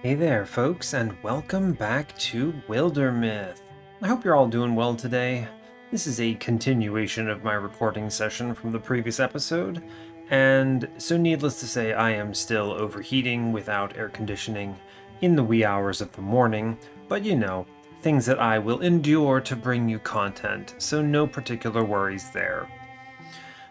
Hey there, folks, and welcome back to Wildermyth. I hope you're all doing well today. This is a continuation of my recording session from the previous episode, and so needless to say, I am still overheating without air conditioning in the wee hours of the morning, but you know, things that I will endure to bring you content, so no particular worries there.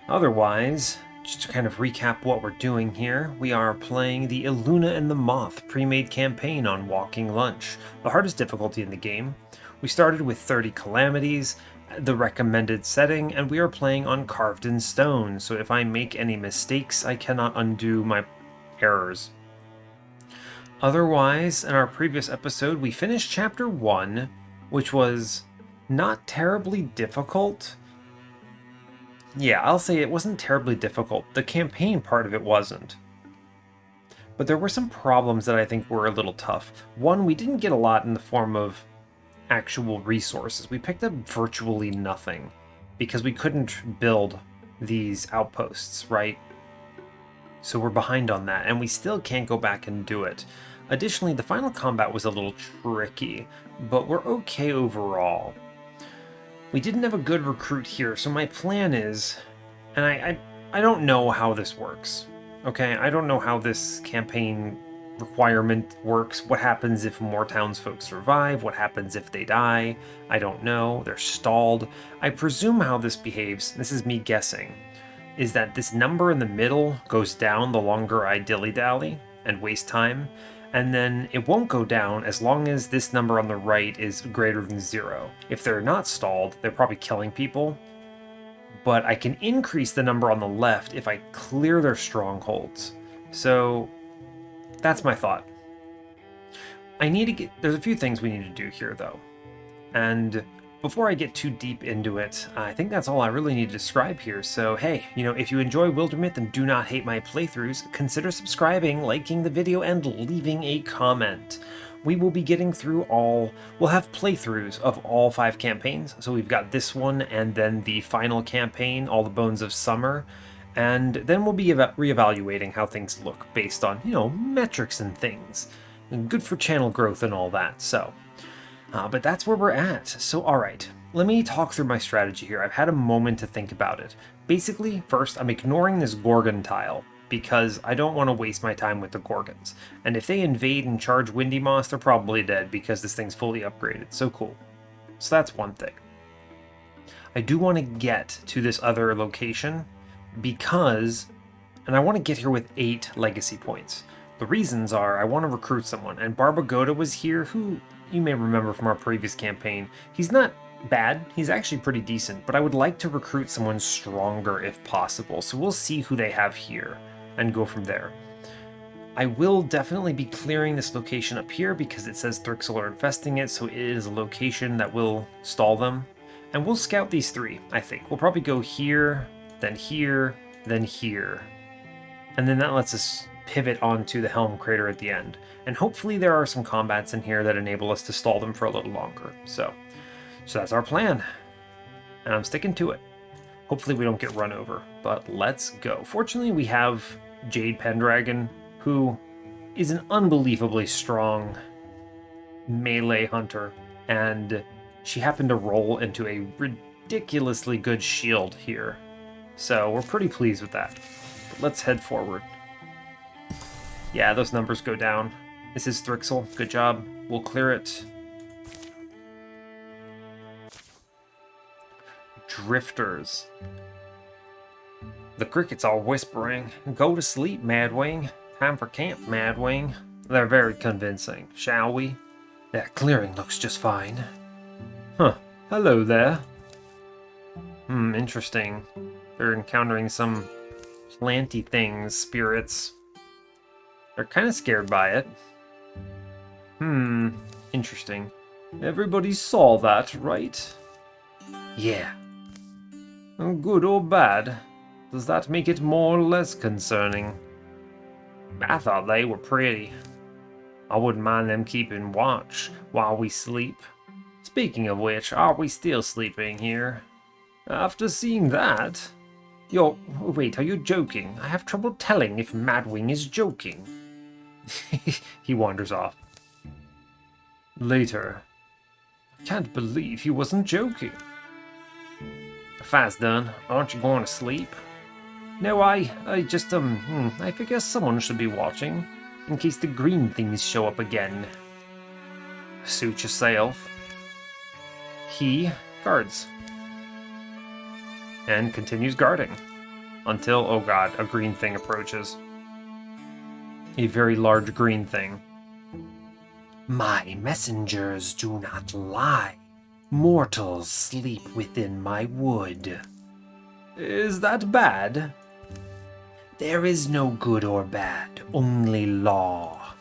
Otherwise, just to kind of recap what we're doing here, we are playing the Eluna and the Moth pre-made campaign on Walking Lunch, the hardest difficulty in the game. We started with 30 calamities, the recommended setting, and we are playing on carved in stone, so if I make any mistakes, I cannot undo my errors. Otherwise, in our previous episode, we finished Chapter 1, which was not terribly difficult. Yeah, I'll say it wasn't terribly difficult. The campaign part of it wasn't. But there were some problems that I think were a little tough. One, we didn't get a lot in the form of actual resources. We picked up virtually nothing because we couldn't build these outposts, right? So we're behind on that, and we still can't go back and do it. Additionally, the final combat was a little tricky, but we're okay overall. We didn't have a good recruit here, so my plan is, and I don't know how this works, okay? I don't know how this campaign requirement works. What happens if more townsfolk survive? What happens if they die? I don't know. They're stalled. I presume how this behaves, this is me guessing, is that this number in the middle goes down the longer I dilly-dally and waste time, and then it won't go down as long as this number on the right is greater than 0. If they're not stalled, they're probably killing people, but I can increase the number on the left if I clear their strongholds. So that's my thought. There's a few things we need to do here though, and before I get too deep into it, I think that's all I really need to describe here. So hey, if you enjoy Wildermyth and do not hate my playthroughs, consider subscribing, liking the video, and leaving a comment. We will be getting through we'll have playthroughs of all 5 campaigns. So we've got this one and then the final campaign, All the Bones of Summer. And then we'll be reevaluating how things look based on, metrics and things. And good for channel growth and all that, so. But that's where we're at. So alright, let me talk through my strategy here. I've had a moment to think about it. Basically, first, I'm ignoring this Gorgon tile, because I don't want to waste my time with the Gorgons. And if they invade and charge Windy Moss, they're probably dead, because this thing's fully upgraded. So cool. So that's one thing. I do want to get to this other location, because, and I want to get here with 8 legacy points. The reasons are, I want to recruit someone, and Barbagoda was here, who you may remember from our previous campaign. He's not bad, he's actually pretty decent, but I would like to recruit someone stronger if possible, so we'll see who they have here and go from there. I will definitely be clearing this location up here because it says Thrixl are infesting it, so it is a location that will stall them. And we'll scout these 3, I think. We'll probably go here, then here, then here. And then that lets us pivot onto the Helm Crater at the end. And hopefully there are some combats in here that enable us to stall them for a little longer. So that's our plan. And I'm sticking to it. Hopefully we don't get run over, but let's go. Fortunately, we have Jade Pendragon, who is an unbelievably strong melee hunter, and she happened to roll into a ridiculously good shield here. So we're pretty pleased with that. But let's head forward. Yeah, those numbers go down. This is Thrixl. Good job. We'll clear it. Drifters. The crickets are whispering. Go to sleep, Madwing. Time for camp, Madwing. They're very convincing. Shall we? That clearing looks just fine. Huh. Hello there. Interesting. They're encountering some planty things, spirits. They're kind of scared by it. Interesting. Everybody saw that, right? Yeah. Good or bad? Does that make it more or less concerning? I thought they were pretty. I wouldn't mind them keeping watch while we sleep. Speaking of which, are we still sleeping here? After seeing that? Wait, are you joking? I have trouble telling if Madwing is joking. He wanders off. Later. I can't believe he wasn't joking. Fast done. Aren't you going to sleep? No, I just, I figure someone should be watching, in case the green things show up again. Suit yourself. He guards. And continues guarding. Until, oh god, a green thing approaches. A very large green thing. My messengers do not lie. Mortals sleep within my wood. Is that bad? There is no good or bad, only law.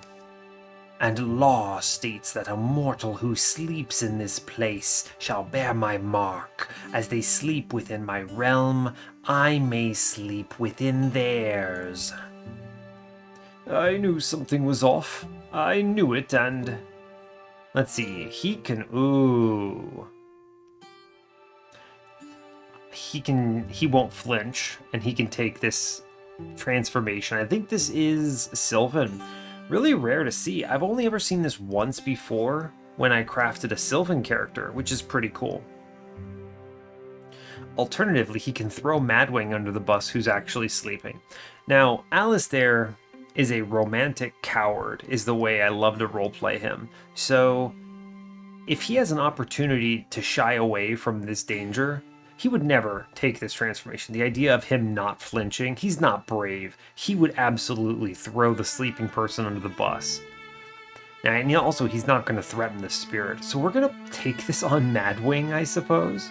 And law states that a mortal who sleeps in this place shall bear my mark. As they sleep within my realm, I may sleep within theirs. I knew something was off. I knew it, and... Let's see, he can... Ooh... He won't flinch, and he can take this transformation. I think this is Sylvan. Really rare to see. I've only ever seen this once before when I crafted a Sylvan character, which is pretty cool. Alternatively, he can throw Madwing under the bus who's actually sleeping. Now, Alistair is a romantic coward, is the way I love to roleplay him. So, if he has an opportunity to shy away from this danger, he would never take this transformation. The idea of him not flinching, he's not brave. He would absolutely throw the sleeping person under the bus. And also, he's not going to threaten the spirit. So we're going to take this on Madwing, I suppose.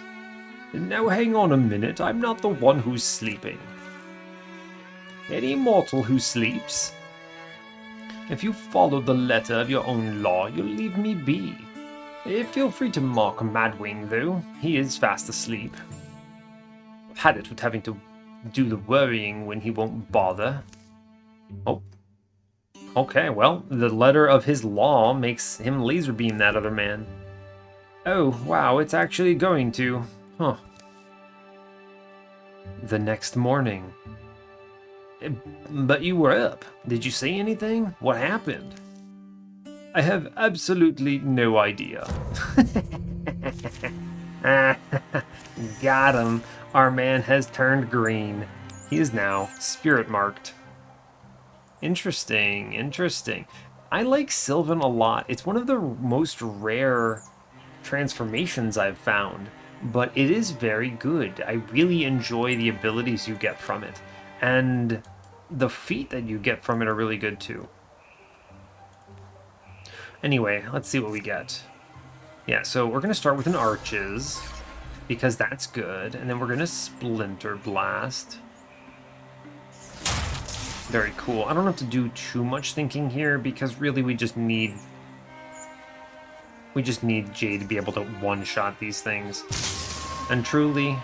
Now hang on a minute, I'm not the one who's sleeping. Any mortal who sleeps? If you follow the letter of your own law, you'll leave me be. Feel free to mark Madwing, though. He is fast asleep. I've had it with having to do the worrying when he won't bother. Oh. Okay, well, the letter of his law makes him laser beam that other man. Oh, wow, it's actually going to. Huh. The next morning. But you were up. Did you say anything? What happened? I have absolutely no idea. Got him. Our man has turned green. He is now spirit marked. Interesting, interesting. I like Sylvan a lot. It's one of the most rare transformations I've found, but it is very good. I really enjoy the abilities you get from it, and the feat that you get from it are really good too. Anyway, let's see what we get. Yeah, so we're going to start with an Arches, because that's good, and then we're going to Splinter Blast. Very cool. I don't have to do too much thinking here, because really we just need Jade to be able to one-shot these things. And truly,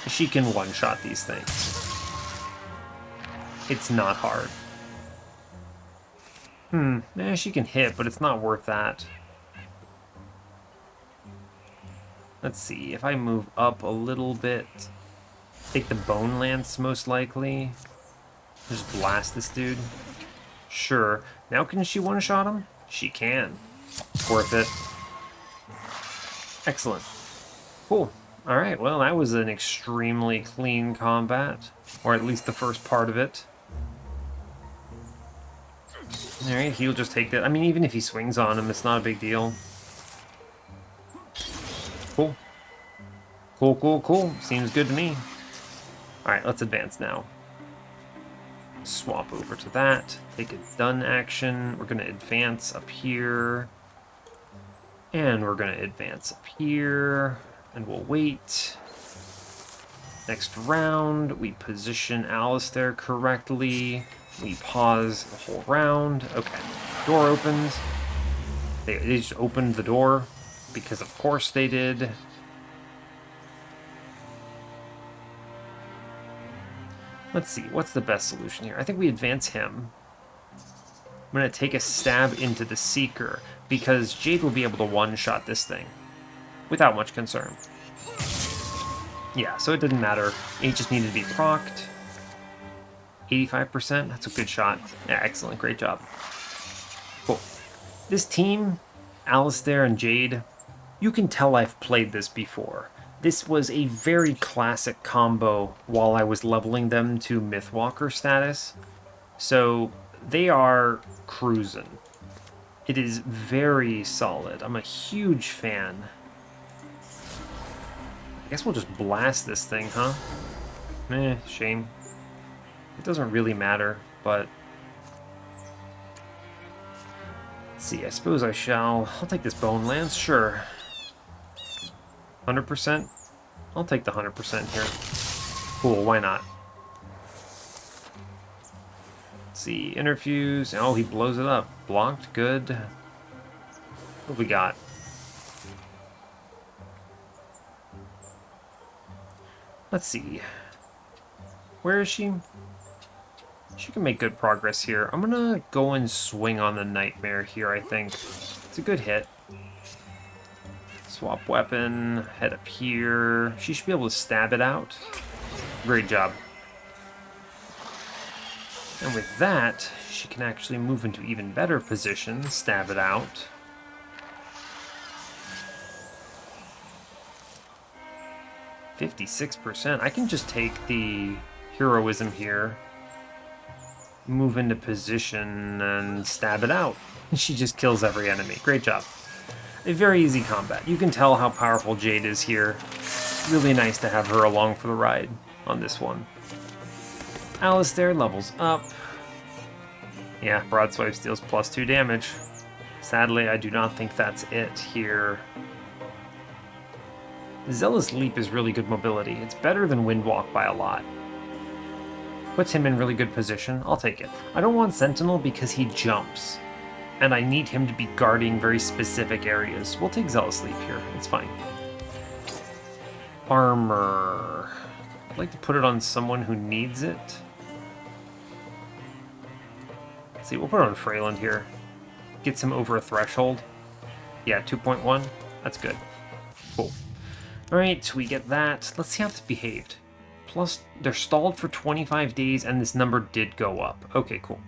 she can one-shot these things. It's not hard. She can hit, but it's not worth that. Let's see, if I move up a little bit, take the Bone Lance most likely. Just blast this dude. Sure. Now can she one-shot him? She can. Worth it. Excellent. Cool. Alright, well that was an extremely clean combat. Or at least the first part of it. Alright, he'll just take that. I mean, even if he swings on him, it's not a big deal. Cool. Cool, cool, cool. Seems good to me. Alright, let's advance now. Swap over to that. Take a done action. We're going to advance up here. And we're going to advance up here. And we'll wait. Next round, we position Alistair correctly. We pause the whole round. Okay. Door opens. They just opened the door. Because of course they did. Let's see, what's the best solution here? I think we advance him. I'm going to take a stab into the Seeker, because Jade will be able to one-shot this thing. Without much concern. Yeah, so it didn't matter. It just needed to be procced. 85%, that's a good shot. Yeah, excellent, great job. Cool. This team, Alistair and Jade, you can tell I've played this before. This was a very classic combo while I was leveling them to Mythwalker status. So they are cruising. It is very solid. I'm a huge fan. I guess we'll just blast this thing, huh? Shame. It doesn't really matter, but... Let's see, I suppose I shall... I'll take this Bone Lance, sure. 100%? I'll take the 100% here. Cool, why not? Let's see, Interfuse. Oh, he blows it up. Blocked, good. What have we got? Let's see. Where is she? She can make good progress here. I'm gonna go and swing on the Nightmare here, I think. It's a good hit. Swap weapon, head up here. She should be able to stab it out. Great job. And with that, she can actually move into even better position, stab it out. %56%. I can just take the heroism here, move into position, and stab it out. She just kills every enemy. Great job. A very easy combat. You can tell how powerful Jade is here. Really nice to have her along for the ride on this one. Alistair levels up. Yeah, Broadswipe deals +2 damage. Sadly, I do not think that's it here. Zealous Leap is really good mobility. It's better than Windwalk by a lot. Puts him in really good position. I'll take it. I don't want Sentinel because he jumps, and I need him to be guarding very specific areas. We'll take Zealous Leap here. It's fine. Armor. I'd like to put it on someone who needs it. Let's see, we'll put it on Freyland here. Gets him over a threshold. Yeah, 2.1. That's good. Cool. Alright, we get that. Let's see how this behaved. Plus, they're stalled for 25 days, and this number did go up. Okay, cool.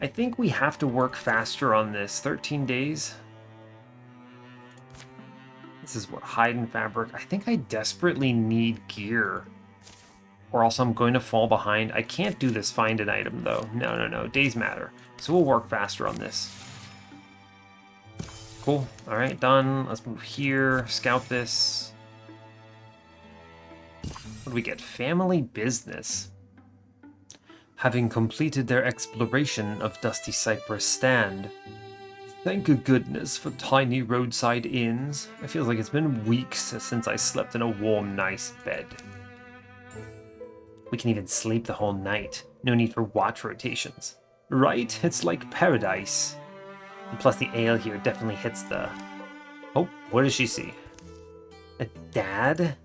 I think we have to work faster on this. 13 days. This is what, hide and fabric. I think I desperately need gear, or else I'm going to fall behind. I can't do this find an item, though. No. Days matter. So we'll work faster on this. Cool. All right, done. Let's move here. Scout this. What do we get? Family business. Having completed their exploration of Dusty Cypress Stand. Thank goodness for tiny roadside inns. It feels like it's been weeks since I slept in a warm, nice bed. We can even sleep the whole night. No need for watch rotations. Right? It's like paradise. And plus the ale here definitely hits the... Oh, what does she see? A dad?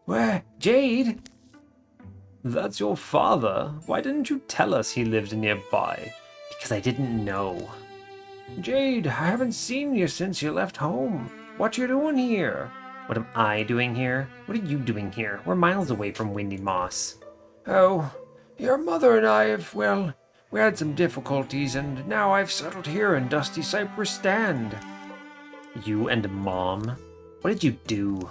Where? Jade? That's your father? Why didn't you tell us he lived nearby? Because I didn't know. Jade, I haven't seen you since you left home. What you doing here? What am I doing here? What are you doing here? We're miles away from Windy Moss. Oh, your mother and I have, well, we had some difficulties, and now I've settled here in Dusty Cypress Stand. You and Mom? What did you do?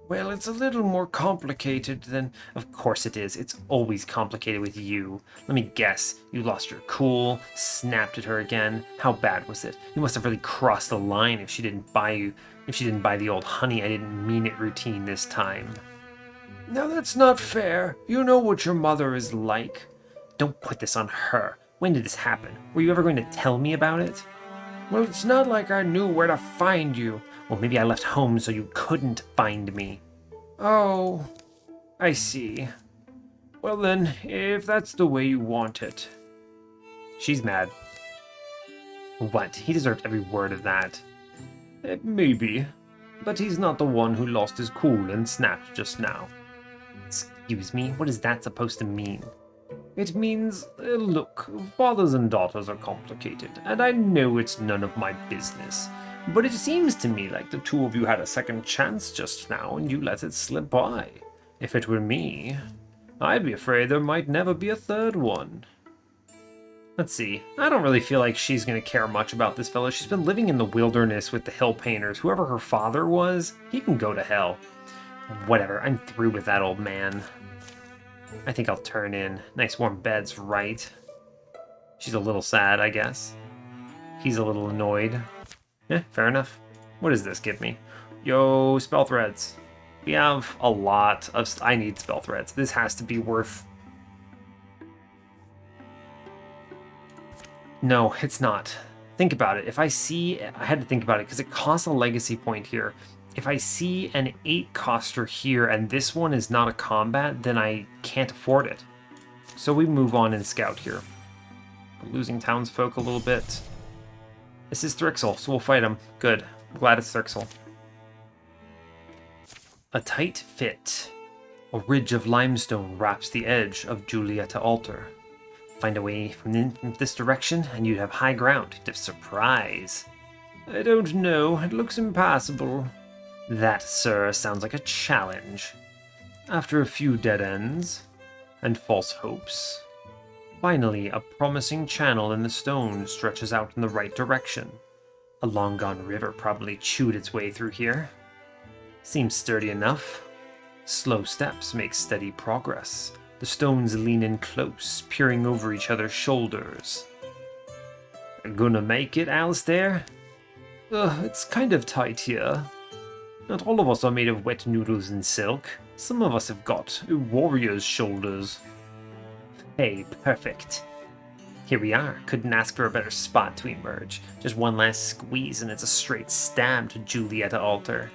Well, it's a little more complicated than... Of course it is. It's always complicated with you. Let me guess. You lost your cool, snapped at her again. How bad was it? You must have really crossed the line if she didn't buy you... If she didn't buy the old honey I didn't mean it routine this time. Now that's not fair. You know what your mother is like. Don't put this on her. When did this happen? Were you ever going to tell me about it? Well, it's not like I knew where to find you. Well, maybe I left home so you couldn't find me. Oh, I see. Well then, if that's the way you want it. She's mad. What? He deserved every word of that. Maybe. But he's not the one who lost his cool and snapped just now. Excuse me? What is that supposed to mean? It means, look, fathers and daughters are complicated, and I know it's none of my business. But it seems to me like the two of you had a second chance just now, and you let it slip by. If it were me, I'd be afraid there might never be a third one. Let's see. I don't really feel like she's going to care much about this fellow. She's been living in the wilderness with the hill painters. Whoever her father was, he can go to hell. Whatever, I'm through with that old man. I think I'll turn in. Nice warm bed's right. She's a little sad, I guess. He's a little annoyed. Yeah, fair enough. What does this give me? Yo, spell threads. We have a lot of... I need spell threads. This has to be worth... No, it's not. Think about it. If I see... I had to think about it because it costs a legacy point here. If I see an 8-coster here and this one is not a combat, then I can't afford it. So we move on and scout here. We're losing townsfolk a little bit. This is Thrixl, so we'll fight him. Good. I'm glad it's Thrixl. A tight fit. A ridge of limestone wraps the edge of Julieta Altar. Find a way from this direction, and you'd have high ground to surprise. I don't know. It looks impassable. That, sir, sounds like a challenge. After a few dead ends and false hopes, finally a promising channel in the stone stretches out in the right direction. A long-gone river probably chewed its way through here. Seems sturdy enough. Slow steps make steady progress. The stones lean in close, peering over each other's shoulders. Gonna make it, Alistair? It's kind of tight here. Not all of us are made of wet noodles and silk. Some of us have got warrior's shoulders. Hey, perfect. Here we are. Couldn't ask for a better spot to emerge. Just one last squeeze and it's a straight stab to Julieta Altar.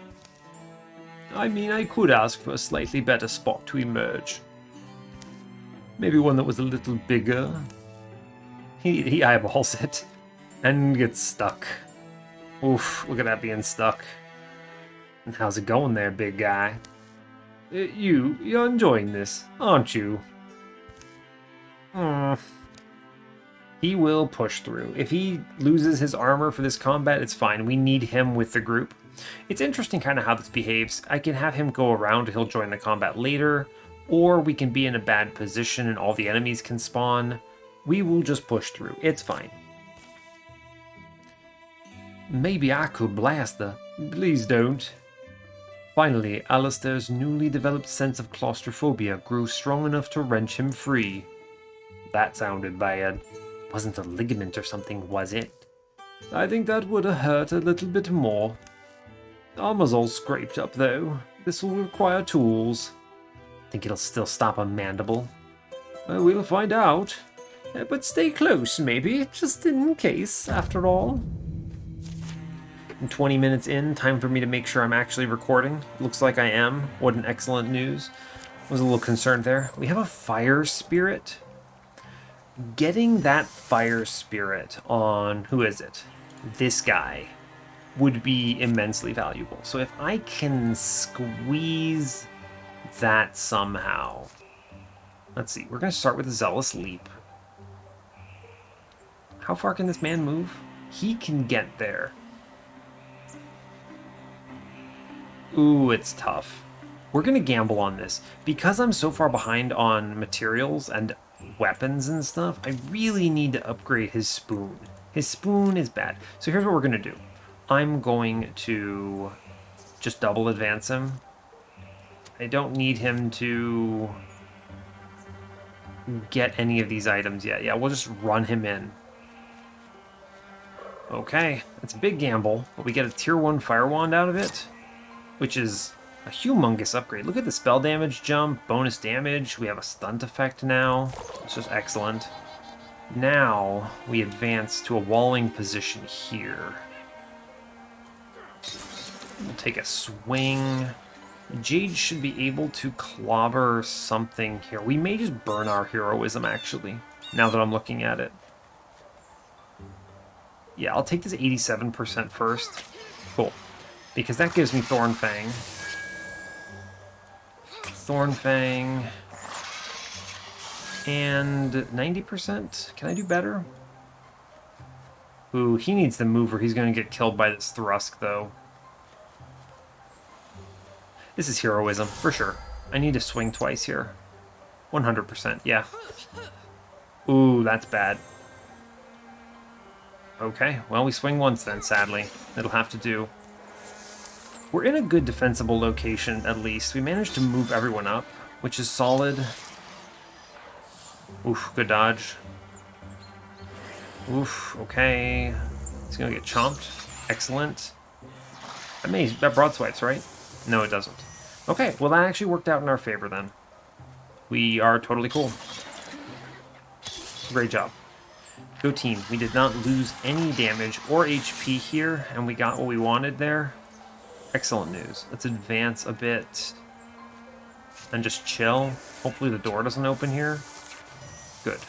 I mean, I could ask for a slightly better spot to emerge. Maybe one that was a little bigger. He eyeballs it and gets stuck. Oof, look at that being stuck. And how's it going there, big guy? You're enjoying this, aren't you? He will push through. If he loses his armor for this combat, it's fine. We need him with the group. It's interesting kind of how this behaves. I can have him go around, he'll join the combat later, or we can be in a bad position and all the enemies can spawn. We will just push through. It's fine. Maybe I could blast her. Please don't. Finally, Alistair's newly developed sense of claustrophobia grew strong enough to wrench him free. That sounded bad. Wasn't a ligament or something, was it? I think that would have hurt a little bit more. Armor's all scraped up, though. This will require tools. Think it'll still stop a mandible? We'll find out. But stay close, maybe, just in case, after all. 20 minutes in, time for me to make sure I'm actually recording. Looks like I am. What an excellent news. I was a little concerned there. We have a fire spirit. Getting that fire spirit on, who is it? This guy would be immensely valuable. So if I can squeeze that somehow. Let's see, we're going to start with a Zealous Leap. How far can this man move? He can get there. Ooh, it's tough. We're going to gamble on this. Because I'm so far behind on materials and weapons and stuff, I really need to upgrade his spoon. His spoon is bad. So here's what we're going to do. I'm going to just double advance him. I don't need him to get any of these items yet. Yeah, we'll just run him in. Okay, it's a big gamble, but we get a tier 1 fire wand out of it, which is a humongous upgrade. Look at the spell damage jump, bonus damage. We have a stunt effect now. It's just excellent. Now we advance to a walling position here. We'll take a swing. Jade should be able to clobber something here. We may just burn our heroism, actually, now that I'm looking at it. Yeah, I'll take this 87% first. Cool. Because that gives me Thornfang. Thornfang. And 90%? Can I do better? Ooh, he needs to move or he's going to get killed by this Thrusk, though. This is heroism, for sure. I need to swing twice here. 100%, yeah. Ooh, that's bad. Okay, well, we swing once then, sadly. It'll have to do. We're in a good defensible location, at least. We managed to move everyone up, which is solid. Oof, good dodge. Oof, okay. He's gonna get chomped. Excellent. That broadswipes, right? No, it doesn't. Okay, well, that actually worked out in our favor then. We are totally cool. Great job. Go team. We did not lose any damage or HP here, and we got what we wanted there. Excellent news. Let's advance a bit and just chill. Hopefully the door doesn't open here. Good.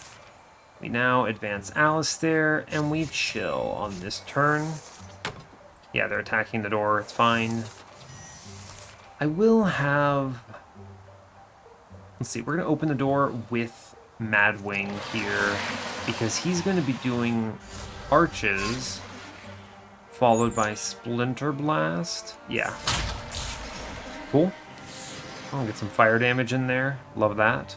We now advance Alistair, and we chill on this turn. Yeah, they're attacking the door. It's fine. I will have... Let's see. We're going to open the door with Madwing here, because he's going to be doing arches, followed by Splinter Blast. Yeah. Cool. I'll get some fire damage in there. Love that.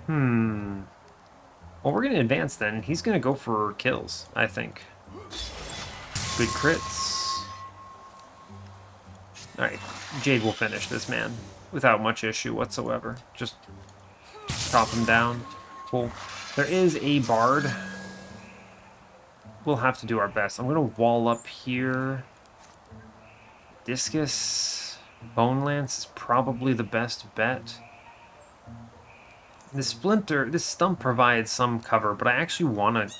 Well, we're going to advance then. He's going to go for kills, I think. Good crits. Alright, Jade will finish this man without much issue whatsoever. Just chop him down. Cool. There is a bard. We'll have to do our best. I'm going to wall up here. Discus. Bone Lance is probably the best bet. This stump provides some cover, but I actually want to...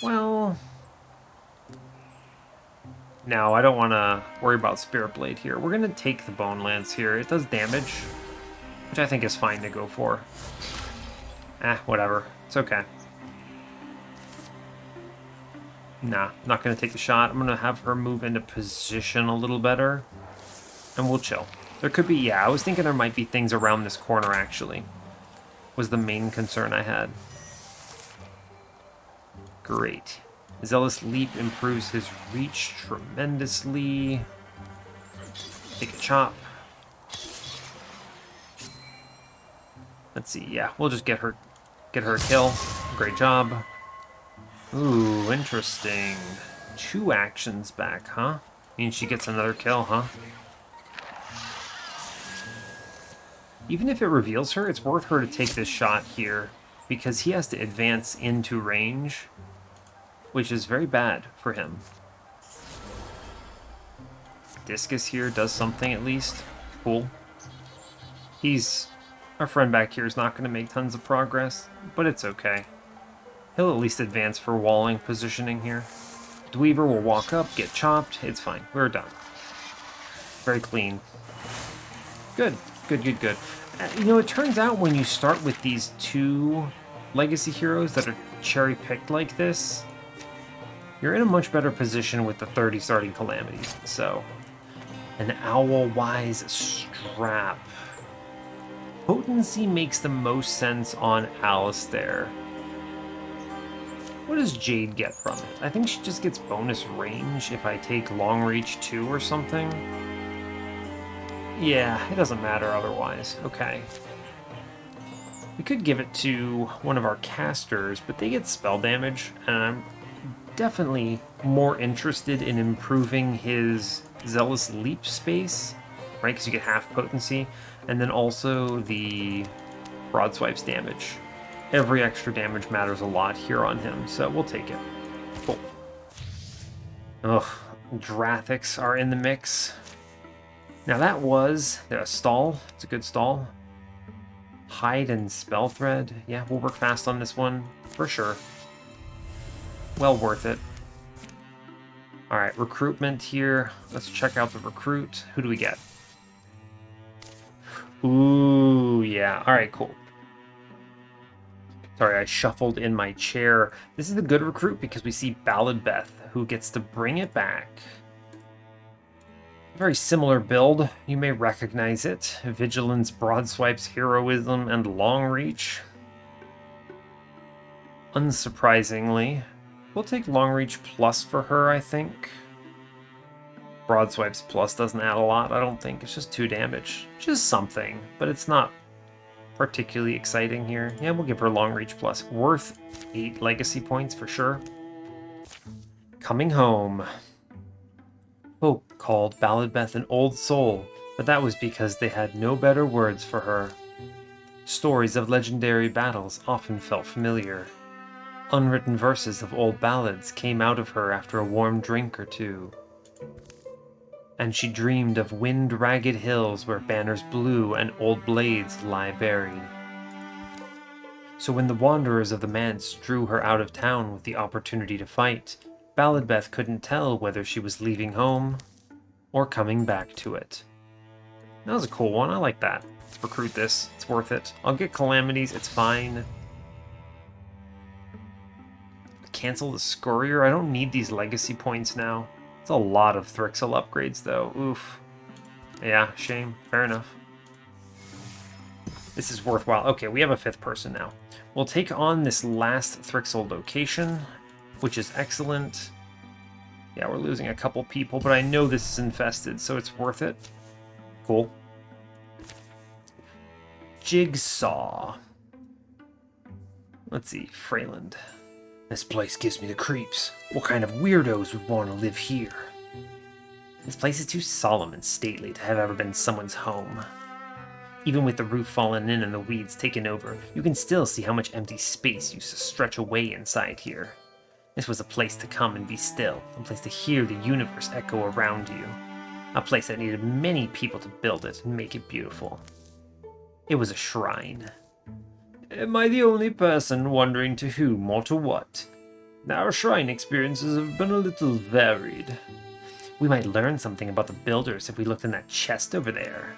Well... No, I don't want to worry about Spirit Blade here. We're going to take the Bone Lance here. It does damage, which I think is fine to go for. Whatever. It's okay. Nah, not going to take the shot. I'm going to have her move into position a little better, and we'll chill. There could be, yeah, I was thinking there might be things around this corner, actually. Was the main concern I had. Great. Zealous Leap improves his reach tremendously. Take a chop. Let's see, yeah, we'll just get her a kill. Great job. Ooh, interesting. 2 actions back, huh? Means she gets another kill, huh? Even if it reveals her, it's worth her to take this shot here, because he has to advance into range, which is very bad for him. Discus here does something at least. Cool. Our friend back here is not going to make tons of progress, but it's okay. He'll at least advance for walling positioning here. Dweaver will walk up, get chopped. It's fine. We're done. Very clean. Good. Good, good, good. You know, it turns out when you start with these 2 legacy heroes that are cherry-picked like this, you're in a much better position with the 30 starting calamities. So, an Owl-wise strap. Potency makes the most sense on Alistair. What does Jade get from it? I think she just gets bonus range if I take long reach 2 or something. Yeah, it doesn't matter otherwise. Okay. We could give it to one of our casters, but they get spell damage, and I'm definitely more interested in improving his Zealous Leap space, right? Because you get half potency, and then also the Broadswipes damage. Every extra damage matters a lot here on him, so we'll take it. Cool. Ugh, Drathics are in the mix. Now that was a stall. It's a good stall. Hide and Spell Thread. Yeah, we'll work fast on this one, for sure. Well worth it. Alright, recruitment here. Let's check out the recruit. Who do we get? Ooh, yeah. Alright, cool. Sorry, I shuffled in my chair. This is the good recruit because we see Ballad Beth, who gets to bring it back. Very similar build. You may recognize it. Vigilance, Broadswipes, Heroism, and Long Reach. Unsurprisingly, we'll take Long Reach Plus for her, I think. Broadswipes Plus doesn't add a lot, I don't think. It's just 2 damage. Just something, but it's not particularly exciting here. Yeah, we'll give her long reach plus. Worth 8 legacy points for sure. Coming home. Folk called Wildermyth an old soul, but that was because they had no better words for her. Stories of legendary battles often felt familiar. Unwritten verses of old ballads came out of her after a warm drink or two. And she dreamed of wind-ragged hills where banners blew and old blades lie buried. So when the wanderers of the manse drew her out of town with the opportunity to fight, Wildermyth couldn't tell whether she was leaving home or coming back to it. That was a cool one, I like that. Let's recruit this, it's worth it. I'll get calamities, it's fine. Cancel the Scurrier, I don't need these legacy points now. It's a lot of Thrixl upgrades though, oof. Yeah, shame, fair enough. This is worthwhile. Okay, we have a 5th person now. We'll take on this last Thrixl location, which is excellent. Yeah, we're losing a couple people, but I know this is infested, so it's worth it. Cool. Jigsaw. Let's see, Freyland. This place gives me the creeps. What kind of weirdos would want to live here? This place is too solemn and stately to have ever been someone's home. Even with the roof fallen in and the weeds taken over, you can still see how much empty space used to stretch away inside here. This was a place to come and be still, a place to hear the universe echo around you. A place that needed many people to build it and make it beautiful. It was a shrine. Am I the only person wondering to whom or to what? Our shrine experiences have been a little varied. We might learn something about the builders if we looked in that chest over there.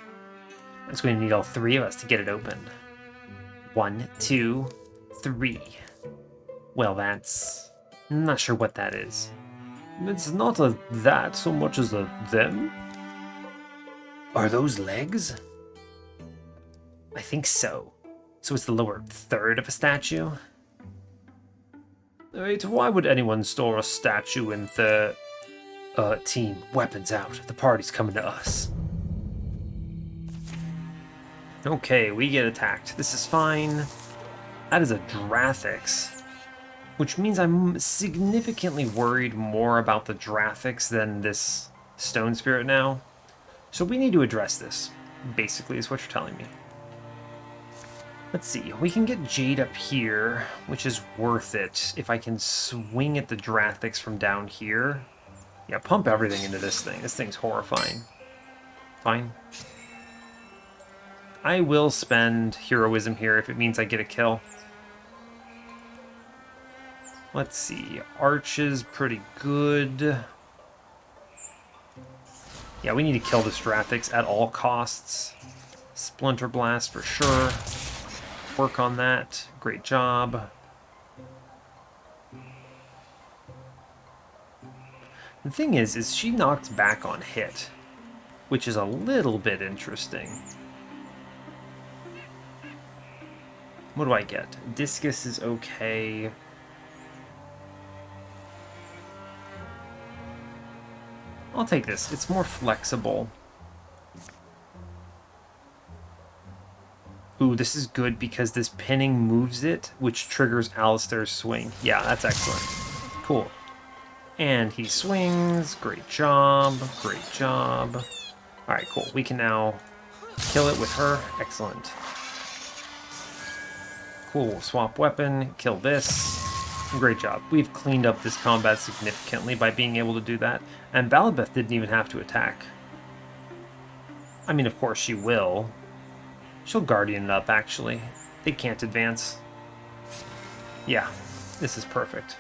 It's going to need all 3 of us to get it open. 1, 2, 3. Well, that's... I'm not sure what that is. It's not a that so much as a them. Are those legs? I think so. So it's the lower third of a statue? Wait, why would anyone store a statue in the... team, weapons out. The party's coming to us. Okay, we get attacked. This is fine. That is a Drathix, which means I'm significantly worried more about the Drathix than this Stone Spirit now. So we need to address this, basically, is what you're telling me. Let's see, we can get Jade up here, which is worth it if I can swing at the Drathix from down here. Yeah, pump everything into this thing. This thing's horrifying. Fine. I will spend heroism here if it means I get a kill. Let's see. Arch is pretty good. Yeah, we need to kill this Drathix at all costs. Splinter Blast for sure. Work on that. Great job. The thing is she knocks back on hit, which is a little bit interesting. What do I get? Discus is okay. I'll take this. It's more flexible. Ooh, this is good because this pinning moves it, which triggers Alistair's swing. Yeah, that's excellent. Cool. And he swings. Great job. Great job. Alright, cool. We can now kill it with her. Excellent. Cool. Swap weapon. Kill this. Great job. We've cleaned up this combat significantly by being able to do that. And Wildermyth didn't even have to attack. I mean, of course she will. She'll Guardian it up, actually. They can't advance. Yeah, this is perfect.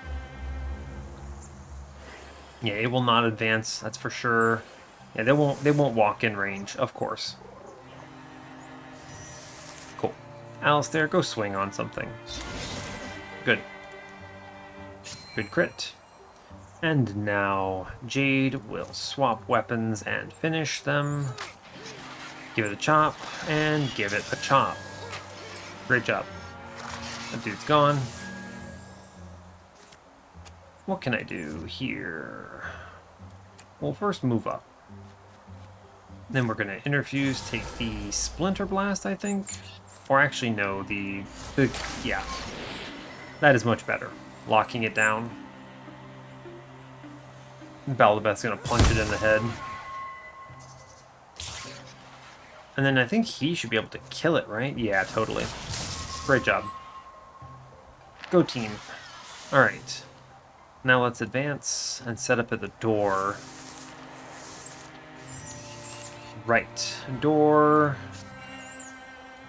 Yeah, it will not advance, that's for sure. Yeah, they won't walk in range, of course. Cool. Alistair, go swing on something. Good. Good crit. And now Jade will swap weapons and finish them. Give it a chop, and give it a chop. Great job. That dude's gone. What can I do here? Well, first move up. Then we're going to interfuse, take the Splinter Blast, I think. Or actually, no, yeah. That is much better. Locking it down. Balabeth's gonna punch it in the head. And then I think he should be able to kill it, right? Yeah, totally. Great job. Go team. Alright. Now let's advance and set up at the door. Right. Door.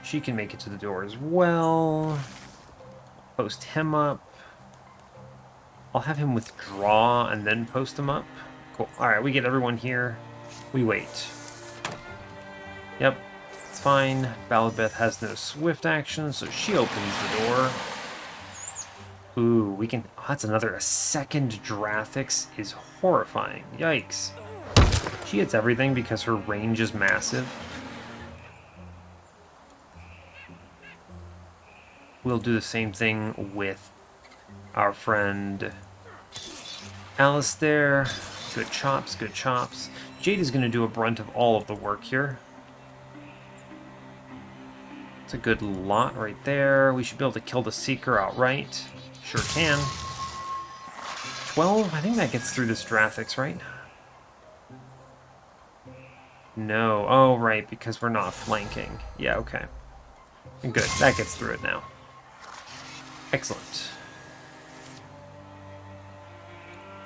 She can make it to the door as well. Post him up. I'll have him withdraw and then post him up. Cool. Alright, we get everyone here. We wait. Yep, it's fine. Balabeth has no swift action, so she opens the door. Ooh, we can... Oh, that's another... A second Drathix is horrifying. Yikes. She hits everything because her range is massive. We'll do the same thing with our friend Alistair. Good chops, good chops. Jade is going to do a brunt of all of the work here. It's a good lot right there. We should be able to kill the Seeker outright. Sure can. 12? I think that gets through this Drathix, right? No. Oh, right, because we're not flanking. Yeah, okay. Good. That gets through it now. Excellent.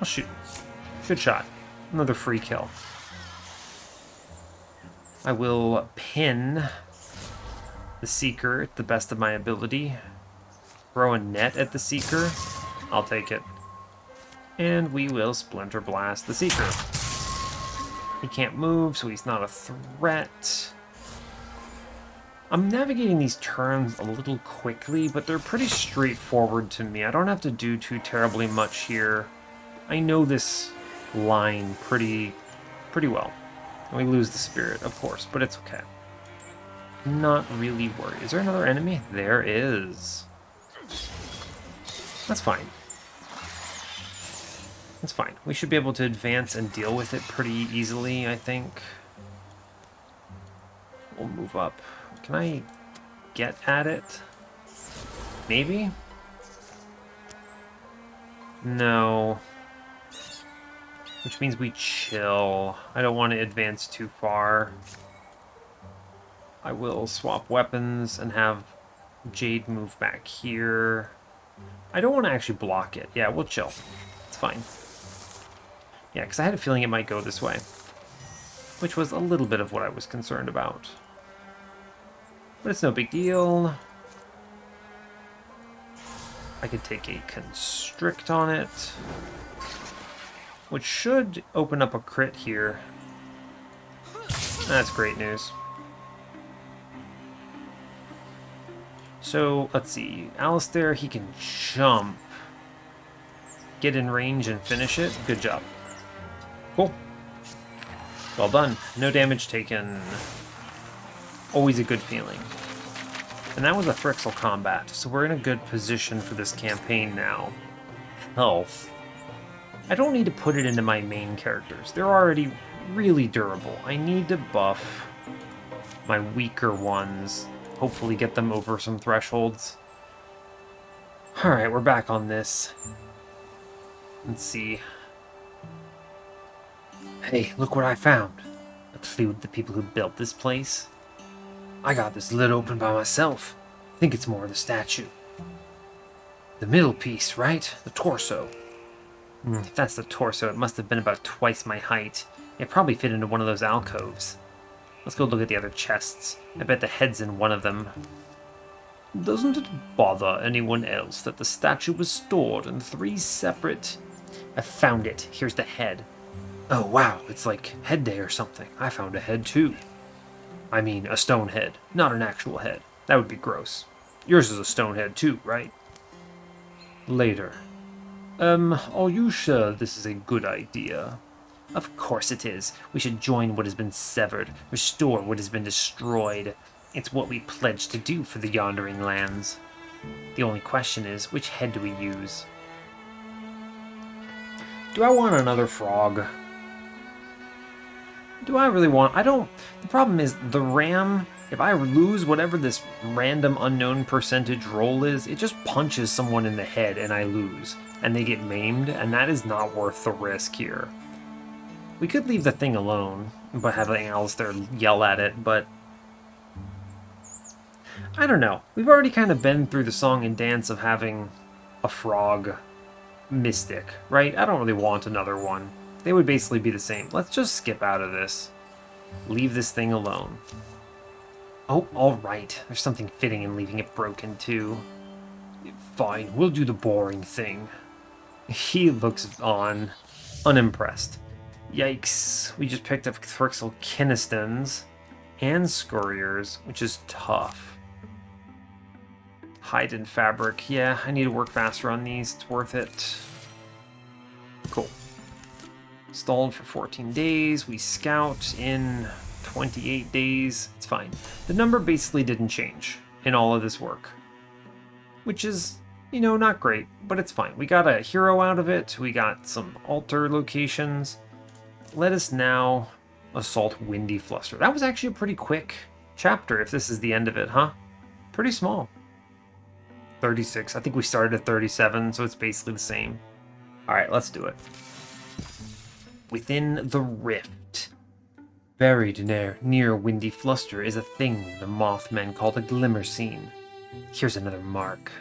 I'll shoot. Good shot. Another free kill. I will pin the Seeker at the best of my ability. Throw a net at the Seeker. I'll take it. And we will Splinter Blast the Seeker. He can't move, so he's not a threat. I'm navigating these turns a little quickly, but they're pretty straightforward to me. I don't have to do too terribly much here. I know this line pretty well. And we lose the spirit, of course, but it's okay. Not really worried. Is there another enemy? There is. That's fine. That's fine. We should be able to advance and deal with it pretty easily, I think. We'll move up. Can I get at it? Maybe? No. Which means we chill. I don't want to advance too far. I will swap weapons and have Jade move back here. I don't want to actually block it. Yeah, we'll chill. It's fine. Yeah, because I had a feeling it might go this way. Which was a little bit of what I was concerned about. But it's no big deal. I could take a Constrict on it. Which should open up a crit here. That's great news. So, let's see. Alistair, he can jump. Get in range and finish it. Good job. Cool. Well done. No damage taken. Always a good feeling. And that was a Thrixl combat, so we're in a good position for this campaign now. Health. I don't need to put it into my main characters. They're already really durable. I need to buff my weaker ones. Hopefully get them over some thresholds. Alright, we're back on this. Let's see. Hey, look what I found. A clue to the people who built this place. I got this lid open by myself. I think it's more of the statue. The middle piece, right? The torso. If that's the torso, it must have been about twice my height. It probably fit into one of those alcoves. Let's go look at the other chests. I bet the head's in one of them. Doesn't it bother anyone else that the statue was stored in 3 separate... I found it. Here's the head. Oh, wow. It's like head day or something. I found a head, too. I mean, a stone head, not an actual head. That would be gross. Yours is a stone head, too, right? Later. Are you sure this is a good idea? Of course it is. We should join what has been severed, restore what has been destroyed. It's what we pledged to do for the Yondering Lands. The only question is, which head do we use? Do I want another frog? Do I really want... I don't... The problem is, the ram, if I lose whatever this random unknown percentage roll is, it just punches someone in the head and I lose. And they get maimed, and that is not worth the risk here. We could leave the thing alone, but have Alistair yell at it, but... I don't know. We've already kind of been through the song and dance of having a frog mystic, right? I don't really want another one. They would basically be the same. Let's just skip out of this. Leave this thing alone. Oh, alright. There's something fitting in leaving it broken, too. Fine, we'll do the boring thing. He looks on, unimpressed. Yikes. We just picked up Thrixl Kinnistons and Scurriers, which is tough. Hide and fabric. Yeah, I need to work faster on these. It's worth it. Cool. Stalled for 14 days. We scout in 28 days. It's fine. The number basically didn't change in all of this work, which is, you know, not great, but it's fine. We got a hero out of it. We got some altar locations. Let us now assault Windy Fluster. That was actually a pretty quick chapter, if this is the end of it, huh? Pretty small. 36. I think we started at 37, so it's basically the same. Alright, let's do it. Within the rift, buried near Windy Fluster, is a thing the Mothmen called a glimmerscene. Here's another mark.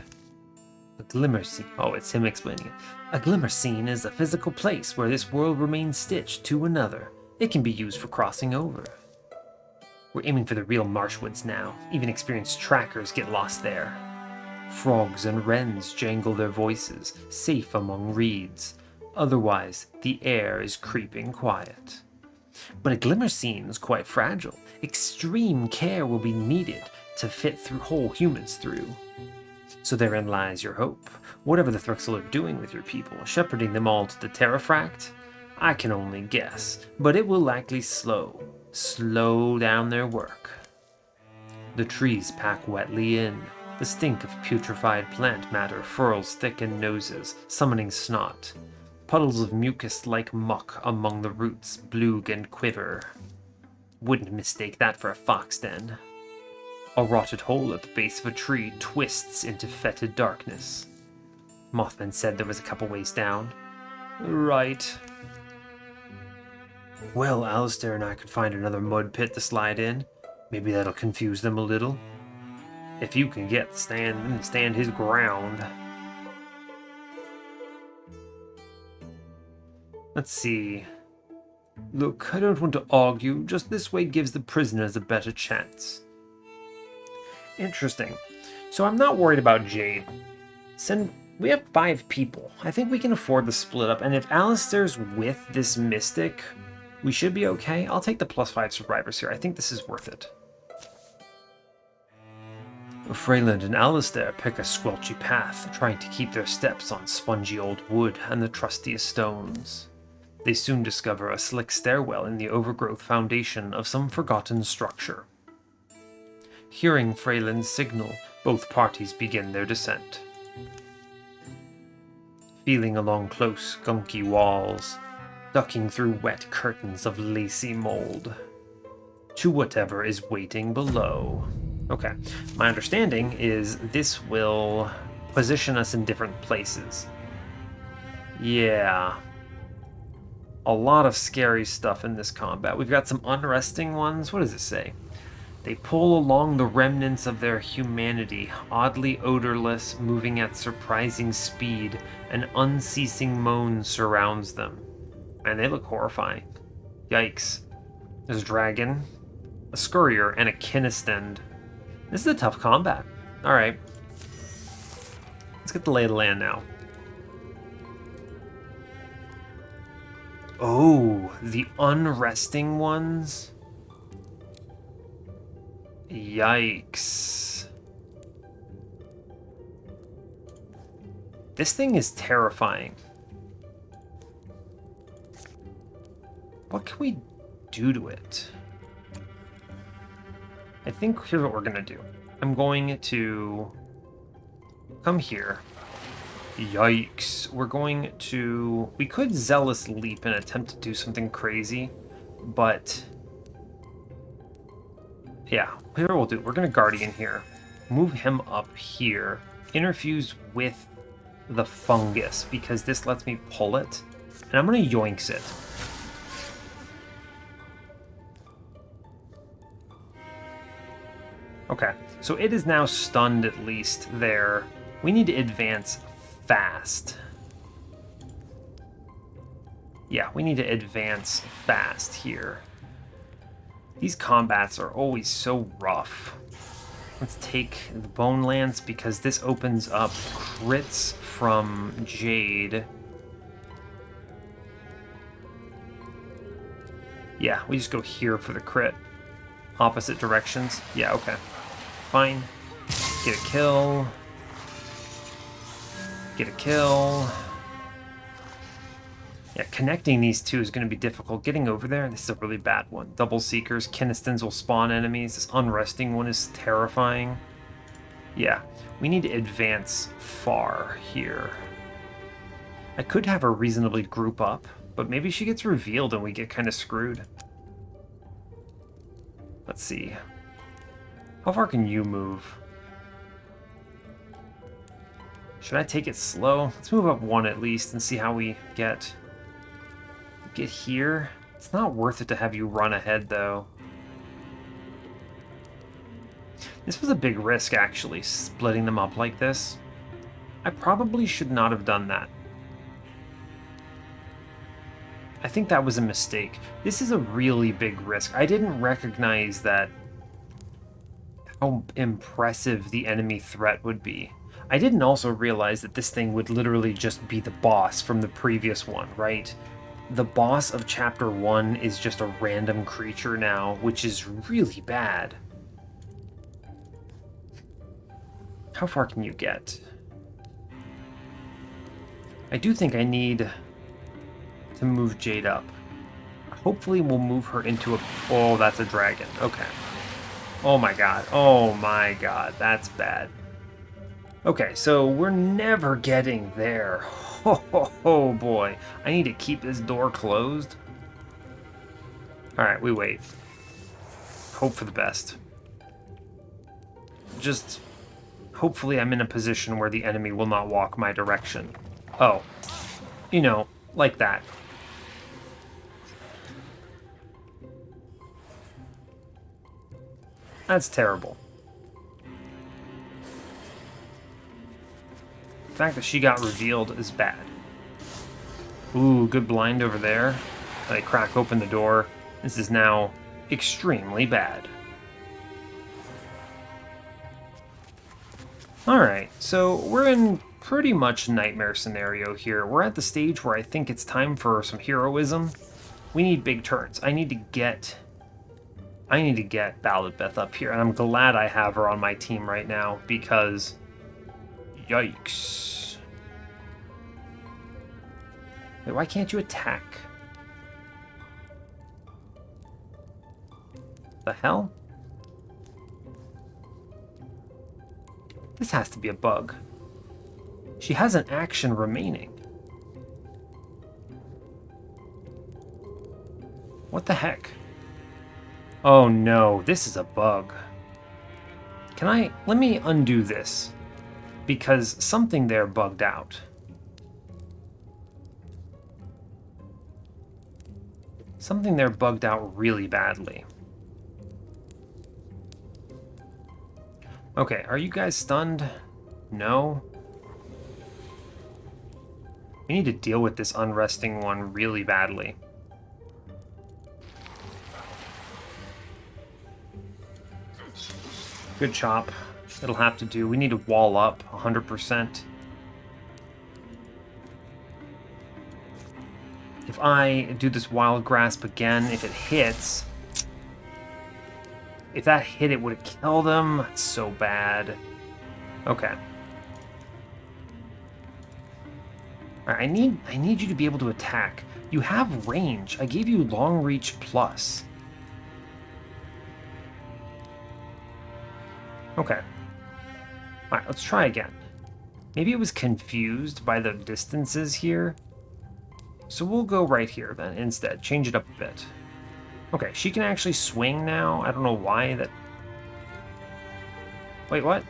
A glimmerscene. Oh, it's him explaining it. A glimmerscene is a physical place where this world remains stitched to another. It can be used for crossing over. We're aiming for the real marshwoods now. Even experienced trackers get lost there. Frogs and wrens jangle their voices, safe among reeds. Otherwise, the air is creeping quiet. But a glimmerscene is quite fragile. Extreme care will be needed to fit through whole humans through. So therein lies your hope. Whatever the Thrixl are doing with your people, shepherding them all to the Terrafract, I can only guess, but it will likely slow down their work. The trees pack wetly in. The stink of putrefied plant matter furls thick in noses, summoning snot. Puddles of mucus like muck among the roots bloog and quiver. Wouldn't mistake that for a fox den. A rotted hole at the base of a tree twists into fetid darkness. Mothman said there was a couple ways down. Right. Well, Alistair and I could find another mud pit to slide in. Maybe that'll confuse them a little. If you can get stand his ground. Let's see. Look, I don't want to argue, just this way gives the prisoners a better chance. Interesting. So I'm not worried about Jade. We have 5 people. I think we can afford the split up, and if Alistair's with this mystic, we should be okay. I'll take the +5 survivors here. I think this is worth it. Freyland and Alistair pick a squelchy path, trying to keep their steps on spongy old wood and the trustiest stones. They soon discover a slick stairwell in the overgrowth foundation of some forgotten structure. Hearing Freyland's signal, both parties begin their descent. Feeling along close, gunky walls, ducking through wet curtains of lacy mold, to whatever is waiting below. Okay, my understanding is this will position us in different places. Yeah. A lot of scary stuff in this combat. We've got some unresting ones. What does it say? They pull along the remnants of their humanity, oddly odorless, moving at surprising speed. An unceasing moan surrounds them. Man, they look horrifying. Yikes. There's a dragon, a scurrier, and a Kinniston. This is a tough combat. Alright. Let's get the lay of the land now. Oh, the unresting ones? Yikes. This thing is terrifying. What can we do to it? I think here's what we're gonna do. I'm going to come here. Yikes. We're going to... We could Zealous Leap and attempt to do something crazy, but Yeah, here we'll do. We're going to Guardian here. Move him up here. Interfuse with the fungus, because this lets me pull it. And I'm going to yoinks it. Okay, so it is now stunned at least there. We need to advance fast. Yeah, we need to advance fast here. These combats are always so rough. Let's take the Bone Lance because this opens up crits from Jade. Yeah, we just go here for the crit. Opposite directions. Yeah, okay. Fine. Get a kill. Get a kill. Yeah, connecting these two is going to be difficult. Getting over there, this is a really bad one. Double Seekers, Kinistons will spawn enemies. This Unresting one is terrifying. Yeah, we need to advance far here. I could have her reasonably group up, but maybe she gets revealed and we get kind of screwed. Let's see. How far can you move? Should I take it slow? Let's move up one at least and see how we get here. It's not worth it to have you run ahead, though. This was a big risk, actually, splitting them up like this. I probably should not have done that. I think that was a mistake. This is a really big risk. I didn't recognize that how impressive the enemy threat would be. I didn't also realize that this thing would literally just be the boss from the previous one, right? The boss of Chapter 1 is just a random creature now, which is really bad. How far can you get? I do think I need to move Jade up. Hopefully we'll move her into a... Oh, that's a dragon. Okay. Oh my god. Oh my god. That's bad. Okay, so we're never getting there. Oh boy. I need to keep this door closed. Alright, we wait. Hope for the best. Just... hopefully I'm in a position where the enemy will not walk my direction. Oh. You know, like that. That's terrible. The fact that she got revealed is bad. Ooh, good blind over there. I crack open the door. This is now extremely bad. Alright, so we're in pretty much nightmare scenario here. We're at the stage where I think it's time for some heroism. We need big turns. I need to get Wildermyth up here, and I'm glad I have her on my team right now, because... yikes. Wait, why can't you attack? The hell? This has to be a bug. She has an action remaining. What the heck? Oh no, this is a bug. Let me undo this, because something there bugged out. Something there bugged out really badly. Okay, are you guys stunned? No? We need to deal with this unresting one really badly. Good chop. It'll have to do. We need to wall up 100%. If I do this wild grasp again, if it hits... if that hit, it would have killed him. That's so bad. Okay. Alright, I need you to be able to attack. You have range. I gave you long reach plus. Okay. Alright, let's try again. Maybe it was confused by the distances here. So we'll go right here then instead. Change it up a bit. Okay, she can actually swing now. I don't know why that Wait, what?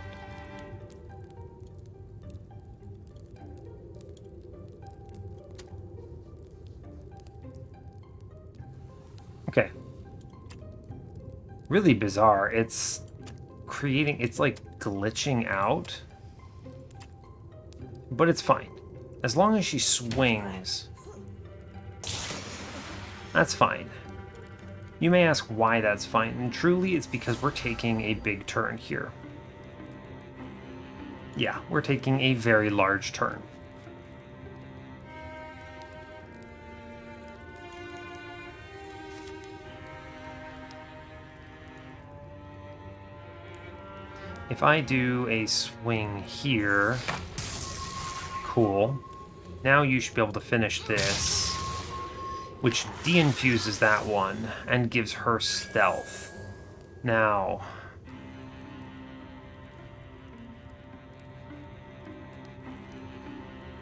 Okay. Really bizarre. It's creating... It's like glitching out. But it's fine. As long as she swings... That's fine. You may ask why that's fine, and truly it's because we're taking a big turn here. Yeah, we're taking a very large turn. If I do a swing here, cool. Now you should be able to finish this, which de-infuses that one and gives her stealth. Now,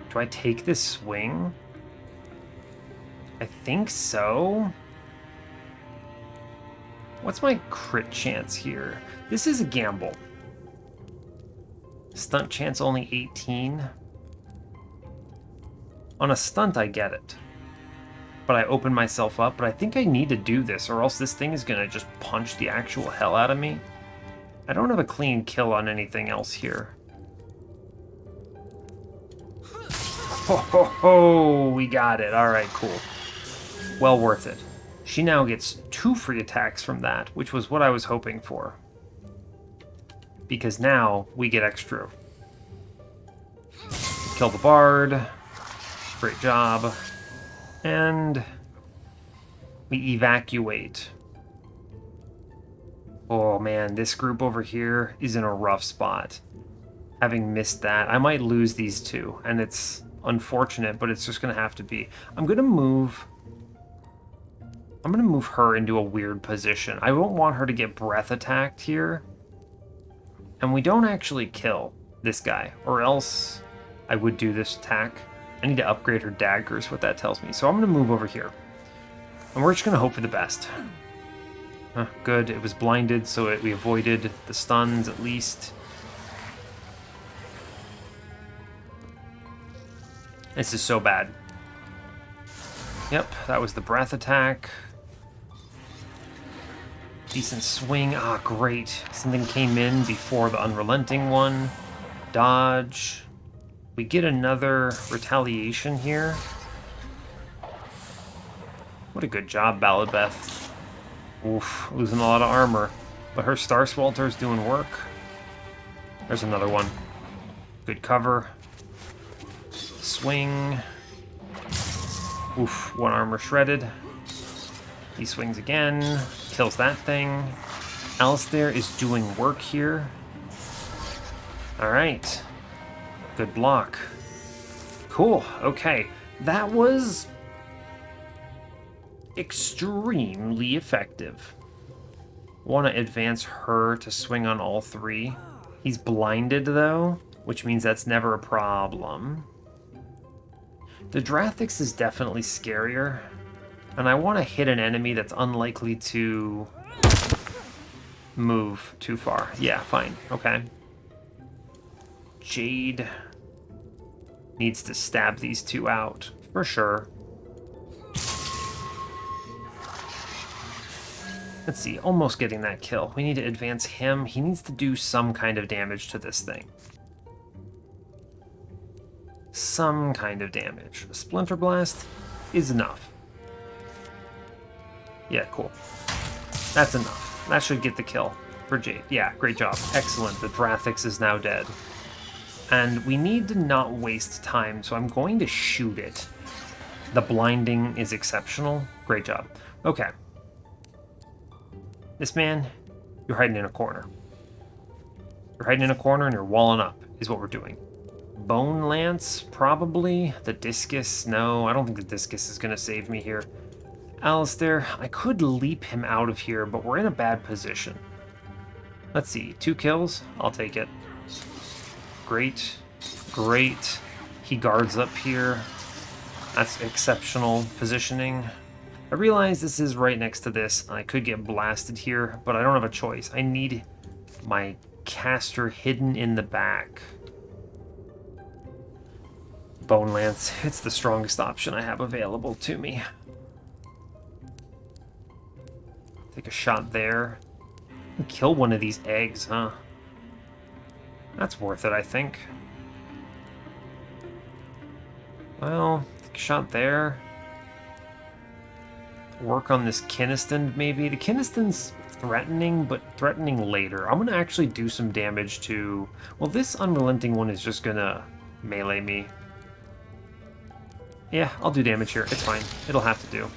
do I take this swing? I think so. What's my crit chance here? This is a gamble. Stunt chance only 18. On a stunt, I get it. But I open myself up, but I think I need to do this, or else this thing is gonna just punch the actual hell out of me. I don't have a clean kill on anything else here. Ho ho ho! We got it. Alright, cool. Well worth it. She now gets 2 free attacks from that, which was what I was hoping for. Because now we get extra. Kill the bard. Great job. And we evacuate. Oh man, this group over here is in a rough spot. Having missed that, I might lose these two, and it's unfortunate, but it's just gonna have to be. I'm gonna move her into a weird position. I won't want her to get breath attacked here. And we don't actually kill this guy, or else I would do this attack. I need to upgrade her daggers, what that tells me. So I'm going to move over here. And we're just going to hope for the best. Good, it was blinded, so we avoided the stuns at least. This is so bad. Yep, that was the breath attack. Decent swing. Ah, great. Something came in before the unrelenting one. Dodge. We get another retaliation here. What a good job, Balladbeth. Oof, losing a lot of armor. But her Star Swelter is doing work. There's another one. Good cover. Swing. Oof, one armor shredded. He swings again. Kills that thing. Alistair is doing work here. Alright. Good block. Cool. Okay. That was extremely effective. Want to advance her to swing on all 3. He's blinded, though, which means that's never a problem. The Drathix is definitely scarier. And I want to hit an enemy that's unlikely to move too far. Yeah, fine. Okay. Jade needs to stab these 2 out, for sure. Let's see, almost getting that kill. We need to advance him. He needs to do some kind of damage to this thing. Some kind of damage. A Splinter Blast is enough. Yeah, cool. That's enough. That should get the kill for Jade. Yeah, great job. Excellent. The Drathix is now dead. And we need to not waste time, so I'm going to shoot it. The blinding is exceptional. Great job. Okay. This man, you're hiding in a corner. You're hiding in a corner and you're walling up, is what we're doing. Bone Lance, probably. The Discus, no. I don't think the Discus is going to save me here. Alistair, I could leap him out of here, but we're in a bad position. Let's see, 2 kills? I'll take it. Great. Great. He guards up here. That's exceptional positioning. I realize this is right next to this, and I could get blasted here, but I don't have a choice. I need my caster hidden in the back. Bone Lance, it's the strongest option I have available to me. Take a shot there. Kill one of these eggs, huh? That's worth it, I think. Well, take a shot there. Work on this Kiniston, maybe. The Kiniston's threatening, but threatening later. I'm going to actually do some damage to... Well, this Unrelenting one is just going to melee me. Yeah, I'll do damage here. It's fine. It'll have to do.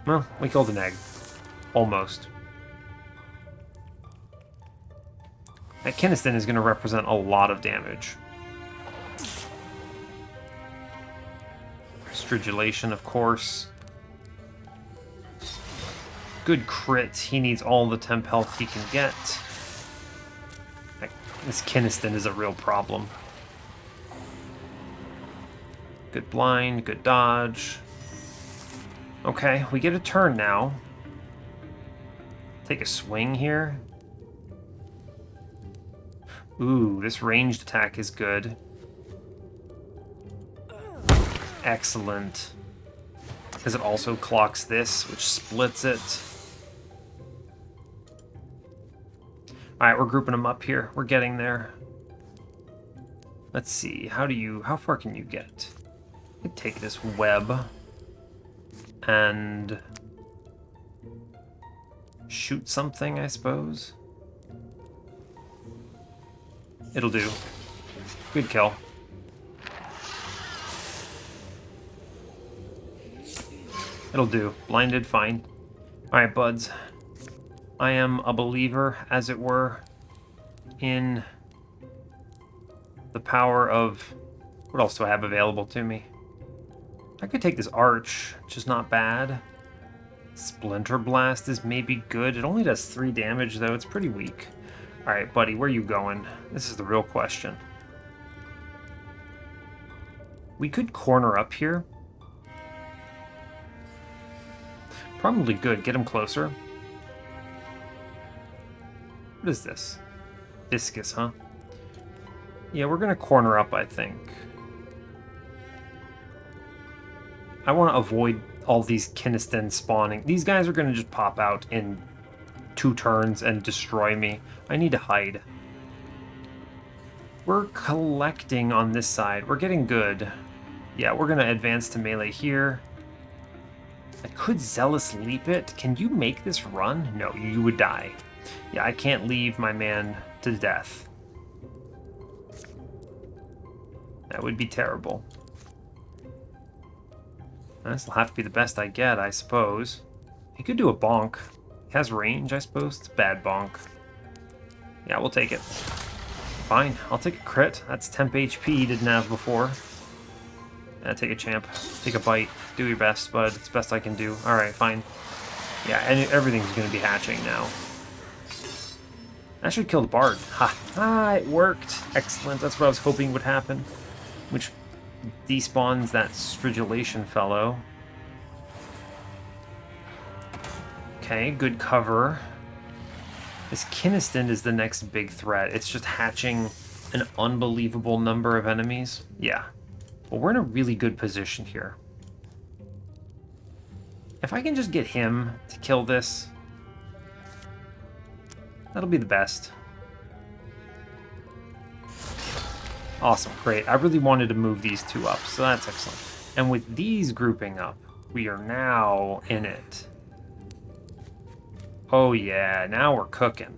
Well, we killed an egg. Almost. That Kiniston is going to represent a lot of damage. Stridulation, of course. Good crit. He needs all the temp health he can get. This Kiniston is a real problem. Good blind, good dodge. Okay, we get a turn now. Take a swing here. Ooh, this ranged attack is good. Excellent. Because it also clocks this, which splits it. Alright, we're grouping them up here. We're getting there. Let's see, how far can you get? I take this web and shoot something, I suppose. It'll do. Good kill. It'll do. Blinded, fine. Alright, buds. I am a believer, as it were, in the power of... What else do I have available to me? I could take this arch, which is not bad. Splinter Blast is maybe good. It only does 3 damage, though. It's pretty weak. Alright, buddy, where are you going? This is the real question. We could corner up here. Probably good. Get him closer. What is this? Viscous, huh? Yeah, we're going to corner up, I think. I want to avoid all these Kiniston spawning. These guys are going to just pop out in 2 turns and destroy me. I need to hide. We're collecting on this side. We're getting good. Yeah, we're going to advance to melee here. I could Zealous Leap it. Can you make this run? No, you would die. Yeah, I can't leave my man to death. That would be terrible. This will have to be the best I get, I suppose. He could do a bonk. He has range, I suppose. It's a bad bonk. Yeah, we'll take it. Fine, I'll take a crit. That's temp HP he didn't have before. Take a champ. Take a bite. Do your best, bud. It's the best I can do. Alright, fine. Yeah, and everything's going to be hatching now. That should kill the bard. Ha! Ah, it worked. Excellent. That's what I was hoping would happen. Which despawns that stridulation fellow. Okay, good cover. This Kiniston is the next big threat. It's just hatching an unbelievable number of enemies. Yeah. Well, we're in a really good position here. If I can just get him to kill this, that'll be the best. Awesome, great. I really wanted to move these 2 up, so that's excellent. And with these grouping up, we are now in it. Oh yeah, now we're cooking.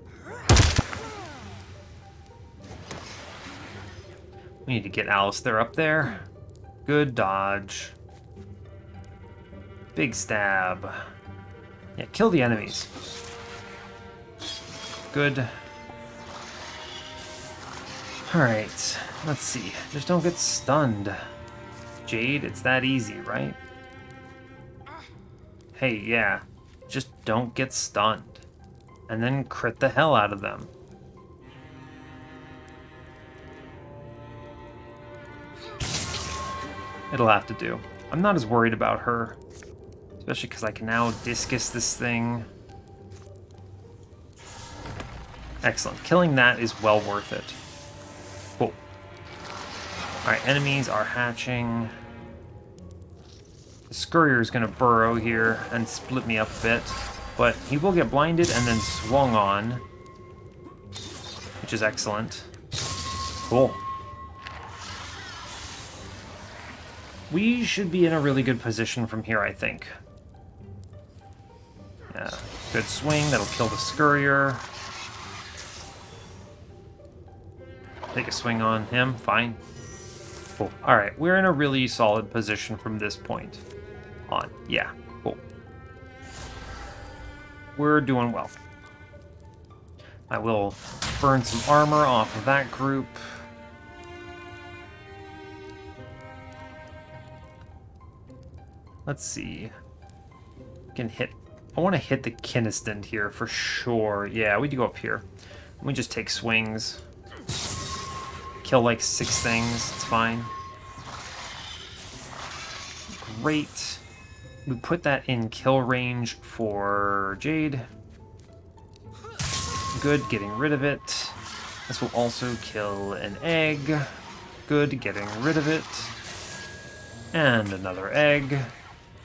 We need to get Alistair up there. Good dodge. Big stab. Yeah, kill the enemies. Good. Alright, let's see. Just don't get stunned. Jade, it's that easy, right? Hey, yeah. Just don't get stunned. And then crit the hell out of them. It'll have to do. I'm not as worried about her. Especially because I can now discus this thing. Excellent. Killing that is well worth it. Cool. Alright, enemies are hatching. The Scurrier is going to burrow here and split me up a bit, but he will get blinded and then swung on, which is excellent. Cool. We should be in a really good position from here, I think. Yeah, good swing. That'll kill the Scurrier. Take a swing on him. Fine. Cool. Alright, we're in a really solid position from this point on. Yeah, cool. We're doing well. I will burn some armor off of that group. Let's see. I can hit. I want to hit the Kiniston here for sure. Yeah, we do go up here. We just take swings. Kill like 6 things. It's fine. Great. We put that in kill range for Jade. Good, getting rid of it. This will also kill an egg. Good, getting rid of it. And another egg.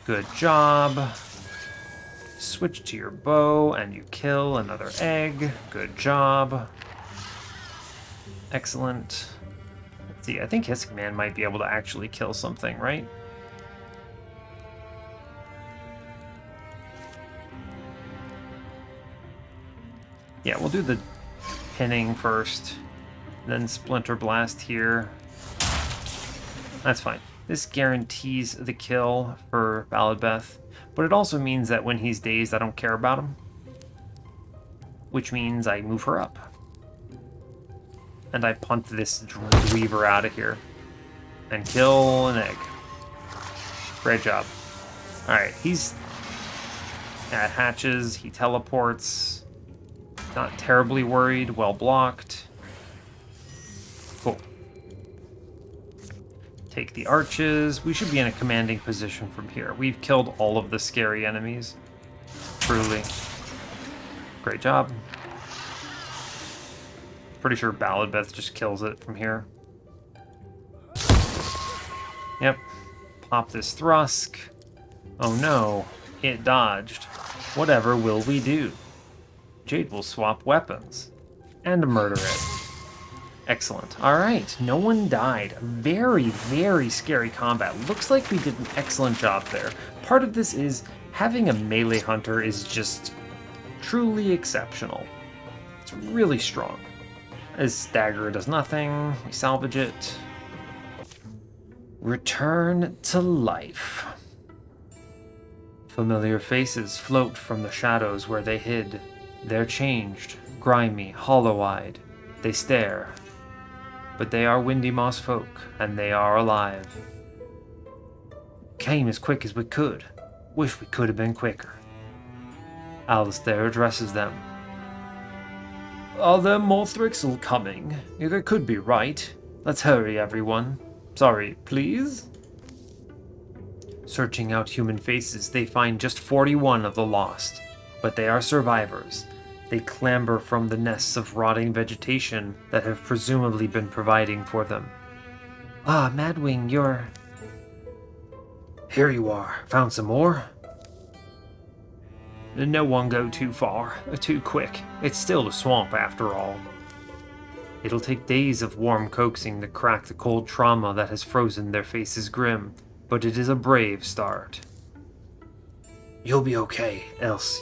Good job. Switch to your bow and you kill another egg. Good job. Excellent. Let's see, I think Hissing Man might be able to actually kill something, right? Yeah, we'll do the pinning first, then Splinter Blast here. That's fine. This guarantees the kill for Balladbeth, but it also means that when he's dazed, I don't care about him. Which means I move her up. And I punt this Dweaver out of here. And kill an egg. Great job. Alright, he's at hatches, he teleports. Not terribly worried, well blocked. Cool. Take the arches. We should be in a commanding position from here. We've killed all of the scary enemies. Truly. Great job. Pretty sure Balladbeth just kills it from here. Yep. Pop this Thrusk. Oh no, it dodged. Whatever will we do? Jade will swap weapons and murder it. Excellent. Alright, no one died. Very, very scary combat. Looks like we did an excellent job there. Part of this is having a melee hunter is just truly exceptional. It's really strong. His stagger does nothing. We salvage it. Return to life. Familiar faces float from the shadows where they hid. They're changed, grimy, hollow-eyed. They stare. But they are Windy Moss folk, and they are alive. Came as quick as we could. Wish we could have been quicker. Alistair addresses them. Are there more Thrixl coming? There could be, right? Let's hurry, everyone. Sorry, please? Searching out human faces, they find just 41 of the lost. But they are survivors. They clamber from the nests of rotting vegetation that have presumably been providing for them. Ah, Madwing, you're... Here you are. Found some more? No one go too far, too quick. It's still a swamp after all. It'll take days of warm coaxing to crack the cold trauma that has frozen their faces grim, but it is a brave start. You'll be okay, else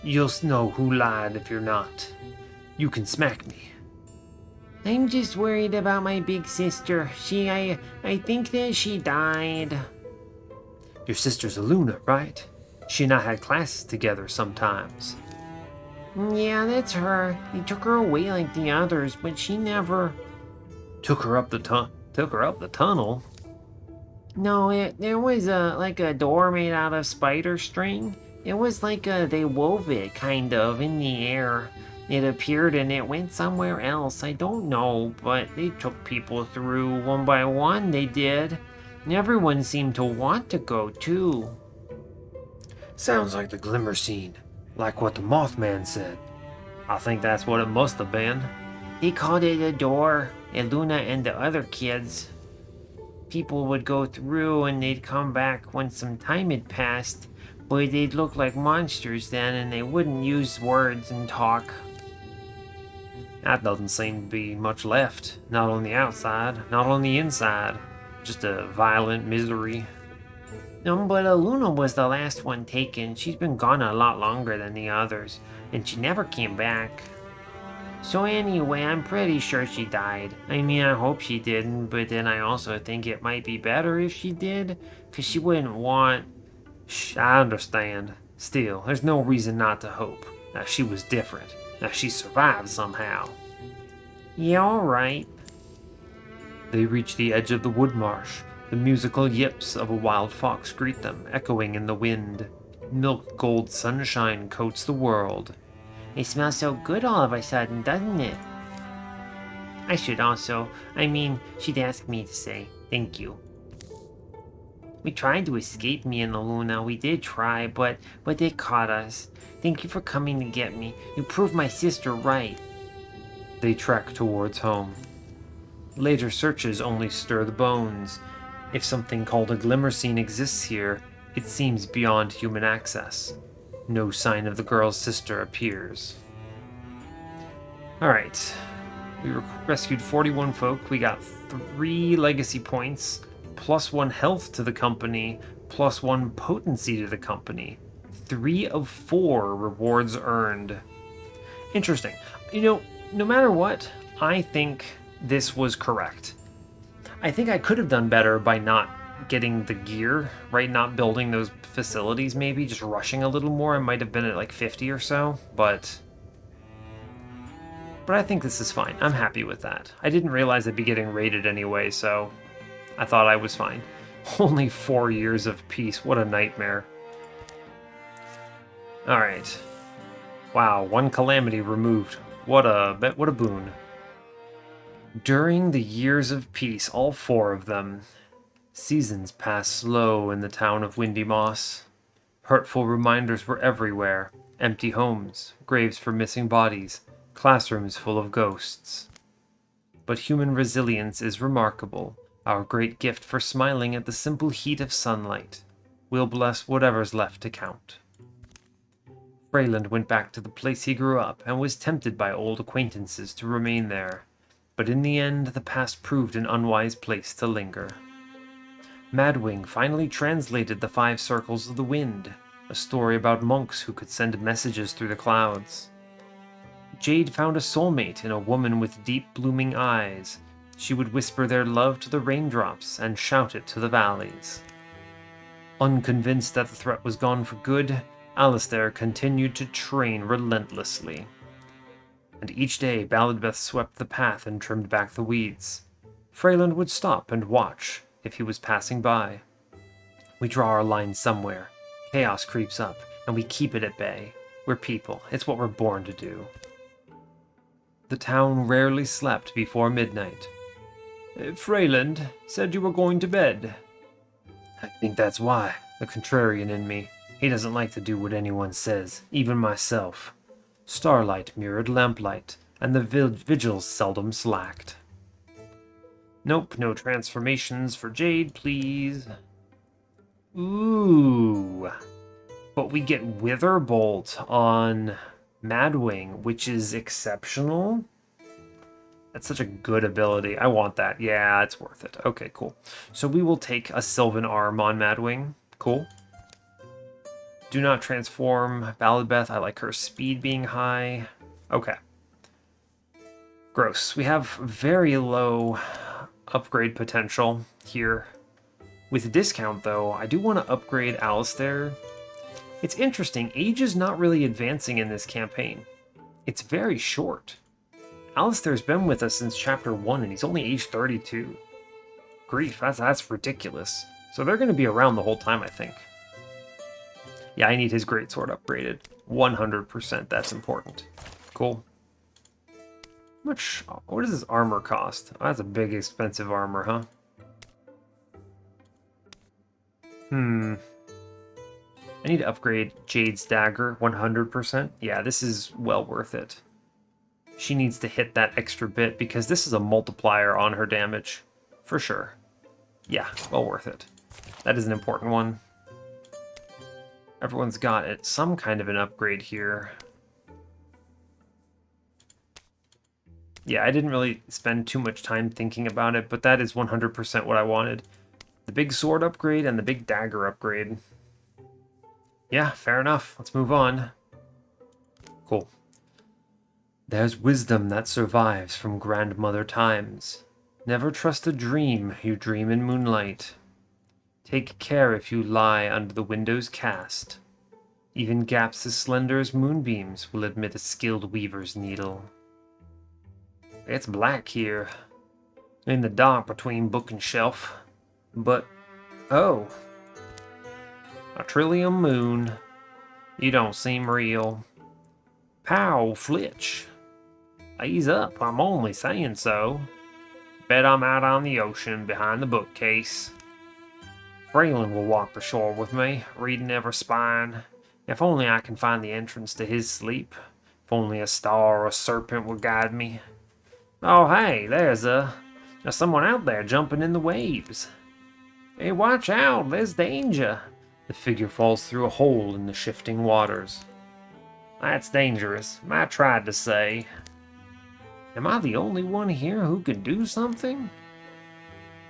you'll know who lied if you're not. You can smack me. I'm just worried about my big sister. I think that she died. Your sister's Eluna, right? She and I had classes together sometimes. Yeah, that's her. They took her away like the others, but she never... Took her up the tunnel? No, there was like a door made out of spider string. It was like they wove it, kind of, in the air. It appeared and it went somewhere else. I don't know, but they took people through one by one, they did. And everyone seemed to want to go, too. Sounds like the Glimmer scene, like what the Mothman said. I think that's what it must have been. They called it a door. Eluna and the other kids. People would go through and they'd come back when some time had passed, but they'd look like monsters then and they wouldn't use words and talk. That doesn't seem to be much left. Not on the outside, not on the inside. Just a violent misery. No, but Eluna was the last one taken. She's been gone a lot longer than the others, and she never came back. So anyway, I'm pretty sure she died. I mean, I hope she didn't, but then I also think it might be better if she did, because she wouldn't want... Shh, I understand. Still, there's no reason not to hope. That she was different. That she survived somehow. Yeah, alright. They reach the edge of the wood marsh. The musical yips of a wild fox greet them, echoing in the wind. Milk gold sunshine coats the world. It smells so good all of a sudden, doesn't it? I should also, she'd ask me to say thank you. We tried to escape me and Eluna, we did try, but they caught us. Thank you for coming to get me. You proved my sister right. They trek towards home. Later searches only stir the bones. If something called a glimmer scene exists here, it seems beyond human access. No sign of the girl's sister appears. Alright. We rescued 41 folk. We got 3 legacy points, +1 health to the company, +1 potency to the company. 3 of 4 rewards earned. Interesting. You know, no matter what, I think this was correct. I think I could have done better by not getting the gear, right? Not building those facilities, maybe. Just rushing a little more. I might have been at like 50 or so, but I think this is fine. I'm happy with that. I didn't realize I'd be getting raided anyway, so I thought I was fine. Only 4 years of peace. What a nightmare. Alright. Wow, 1 calamity removed. What a boon. During the years of peace, all 4 of them, seasons passed slow in the town of Windy Moss. Hurtful reminders were everywhere. Empty homes, graves for missing bodies, classrooms full of ghosts. But human resilience is remarkable, our great gift for smiling at the simple heat of sunlight. We'll bless whatever's left to count. Freyland went back to the place he grew up and was tempted by old acquaintances to remain there. But in the end, the past proved an unwise place to linger. Madwing finally translated the 5 Circles of the Wind, a story about monks who could send messages through the clouds. Jade found a soulmate in a woman with deep blooming eyes. She would whisper their love to the raindrops and shout it to the valleys. Unconvinced that the threat was gone for good, Alistair continued to train relentlessly. And each day Balladbeth swept the path and trimmed back the weeds. Freyland would stop and watch if he was passing by. We draw our line somewhere. Chaos creeps up, and we keep it at bay. We're people. It's what we're born to do. The town rarely slept before midnight. Freyland said you were going to bed. I think that's why. The contrarian in me. He doesn't like to do what anyone says, even myself. Starlight mirrored lamplight, and the vigils seldom slacked. Nope, no transformations for Jade, please. Ooh. But we get Witherbolt on Madwing, which is exceptional. That's such a good ability. I want that. Yeah, it's worth it. Okay, cool. So we will take a Sylvan Arm on Madwing. Cool. Do not transform Balladbeth. I like her speed being high. Okay. Gross. We have very low upgrade potential here. With discount, though, I do want to upgrade Alistair. It's interesting. Age is not really advancing in this campaign. It's very short. Alistair's been with us since Chapter 1, and he's only age 32. Grief, that's ridiculous. So they're going to be around the whole time, I think. Yeah, I need his greatsword upgraded. 100%, that's important. Cool. What does his armor cost? Oh, that's a big, expensive armor, huh? I need to upgrade Jade's dagger, 100%. Yeah, this is well worth it. She needs to hit that extra bit because this is a multiplier on her damage. For sure. Yeah, well worth it. That is an important one. Everyone's got it. Some kind of an upgrade here. Yeah, I didn't really spend too much time thinking about it, but that is 100% what I wanted. The big sword upgrade and the big dagger upgrade. Yeah, fair enough. Let's move on. Cool. There's wisdom that survives from grandmother times. Never trust a dream you dream in moonlight. Take care if you lie under the window's cast. Even gaps as slender as moonbeams will admit a skilled weaver's needle. It's black here, in the dark between book and shelf. But, oh, a trillium moon. You don't seem real. Pow, Flitch. Ease up, I'm only saying so. Bet I'm out on the ocean behind the bookcase. Freeland will walk the shore with me, reading every spine. If only I can find the entrance to his sleep. If only a star or a serpent would guide me. Oh, hey, there's someone out there jumping in the waves. Hey, watch out, there's danger. The figure falls through a hole in the shifting waters. That's dangerous, I tried to say. Am I the only one here who can do something?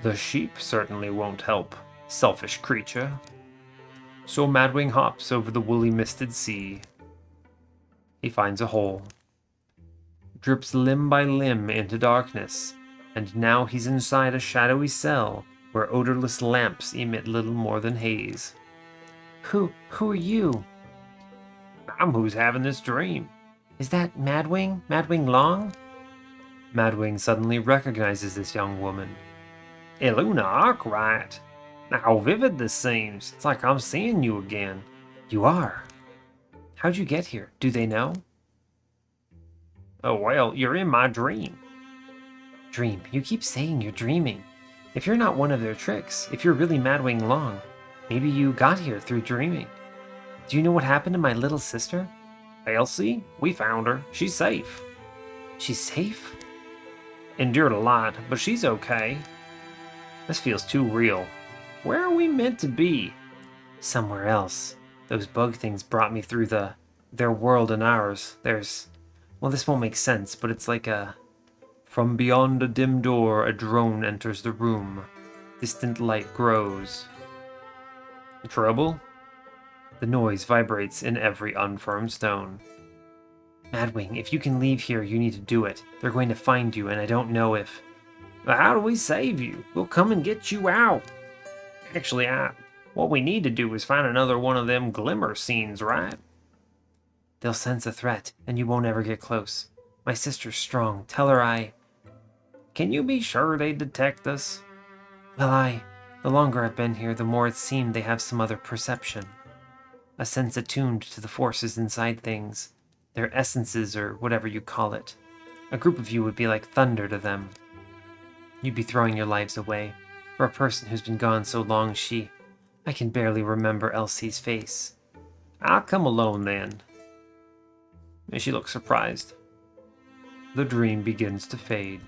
The sheep certainly won't help, selfish creature. So Madwing hops over the woolly misted sea. He finds a hole. Drips limb by limb into darkness, and now he's inside a shadowy cell where odorless lamps emit little more than haze. Who are you? I'm who's having this dream. Is that Madwing? Madwing Long? Madwing suddenly recognizes this young woman. Eluna Arkwright. How vivid this seems. It's like I'm seeing you again. You are? How'd you get here? Do they know? Oh, well, you're in my dream. Dream? You keep saying you're dreaming. If you're not one of their tricks, if you're really Madwing Long, maybe you got here through dreaming. Do you know what happened to my little sister? Elsie? We found her. She's safe. She's safe? Endured a lot, but she's okay. This feels too real. Where are we meant to be? Somewhere else. Those bug things brought me through their world and ours. Well, this won't make sense, but it's like a... From beyond a dim door, a drone enters the room. Distant light grows. Trouble? The noise vibrates in every unfirm stone. Madwing, if you can leave here, you need to do it. They're going to find you, and I don't know if... How do we save you? We'll come and get you out. Actually, what we need to do is find another one of them glimmer scenes, right? They'll sense a threat, and you won't ever get close. My sister's strong. Tell her Can you be sure they detect us? Well, the longer I've been here, the more it seemed they have some other perception. A sense attuned to the forces inside things. Their essences, or whatever you call it. A group of you would be like thunder to them. You'd be throwing your lives away. For a person who's been gone so long, I can barely remember Elsie's face. I'll come alone then. And she looks surprised. The dream begins to fade.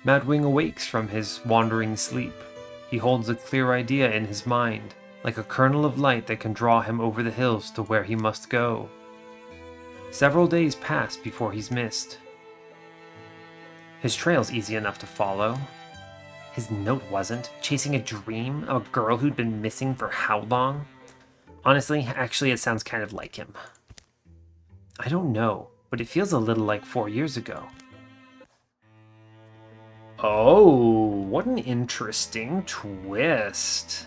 Madwing awakes from his wandering sleep. He holds a clear idea in his mind, like a kernel of light that can draw him over the hills to where he must go. Several days pass before he's missed. His trail's easy enough to follow. His note wasn't. Chasing a dream of a girl who'd been missing for how long? Honestly, actually, it sounds kind of like him. I don't know, but it feels a little like 4 years ago. Oh, what an interesting twist.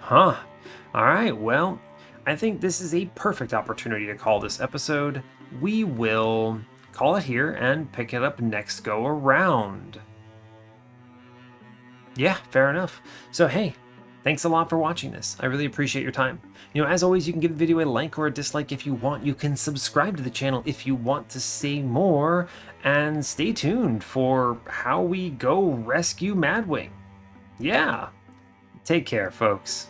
Huh. Alright, well, I think this is a perfect opportunity to call this episode. We will call it here and pick it up next go around. Yeah, fair enough. So hey, thanks a lot for watching this. I really appreciate your time. You know, as always, you can give the video a like or a dislike if you want. You can subscribe to the channel if you want to see more. And stay tuned for how we go rescue Madwing. Yeah. Take care, folks.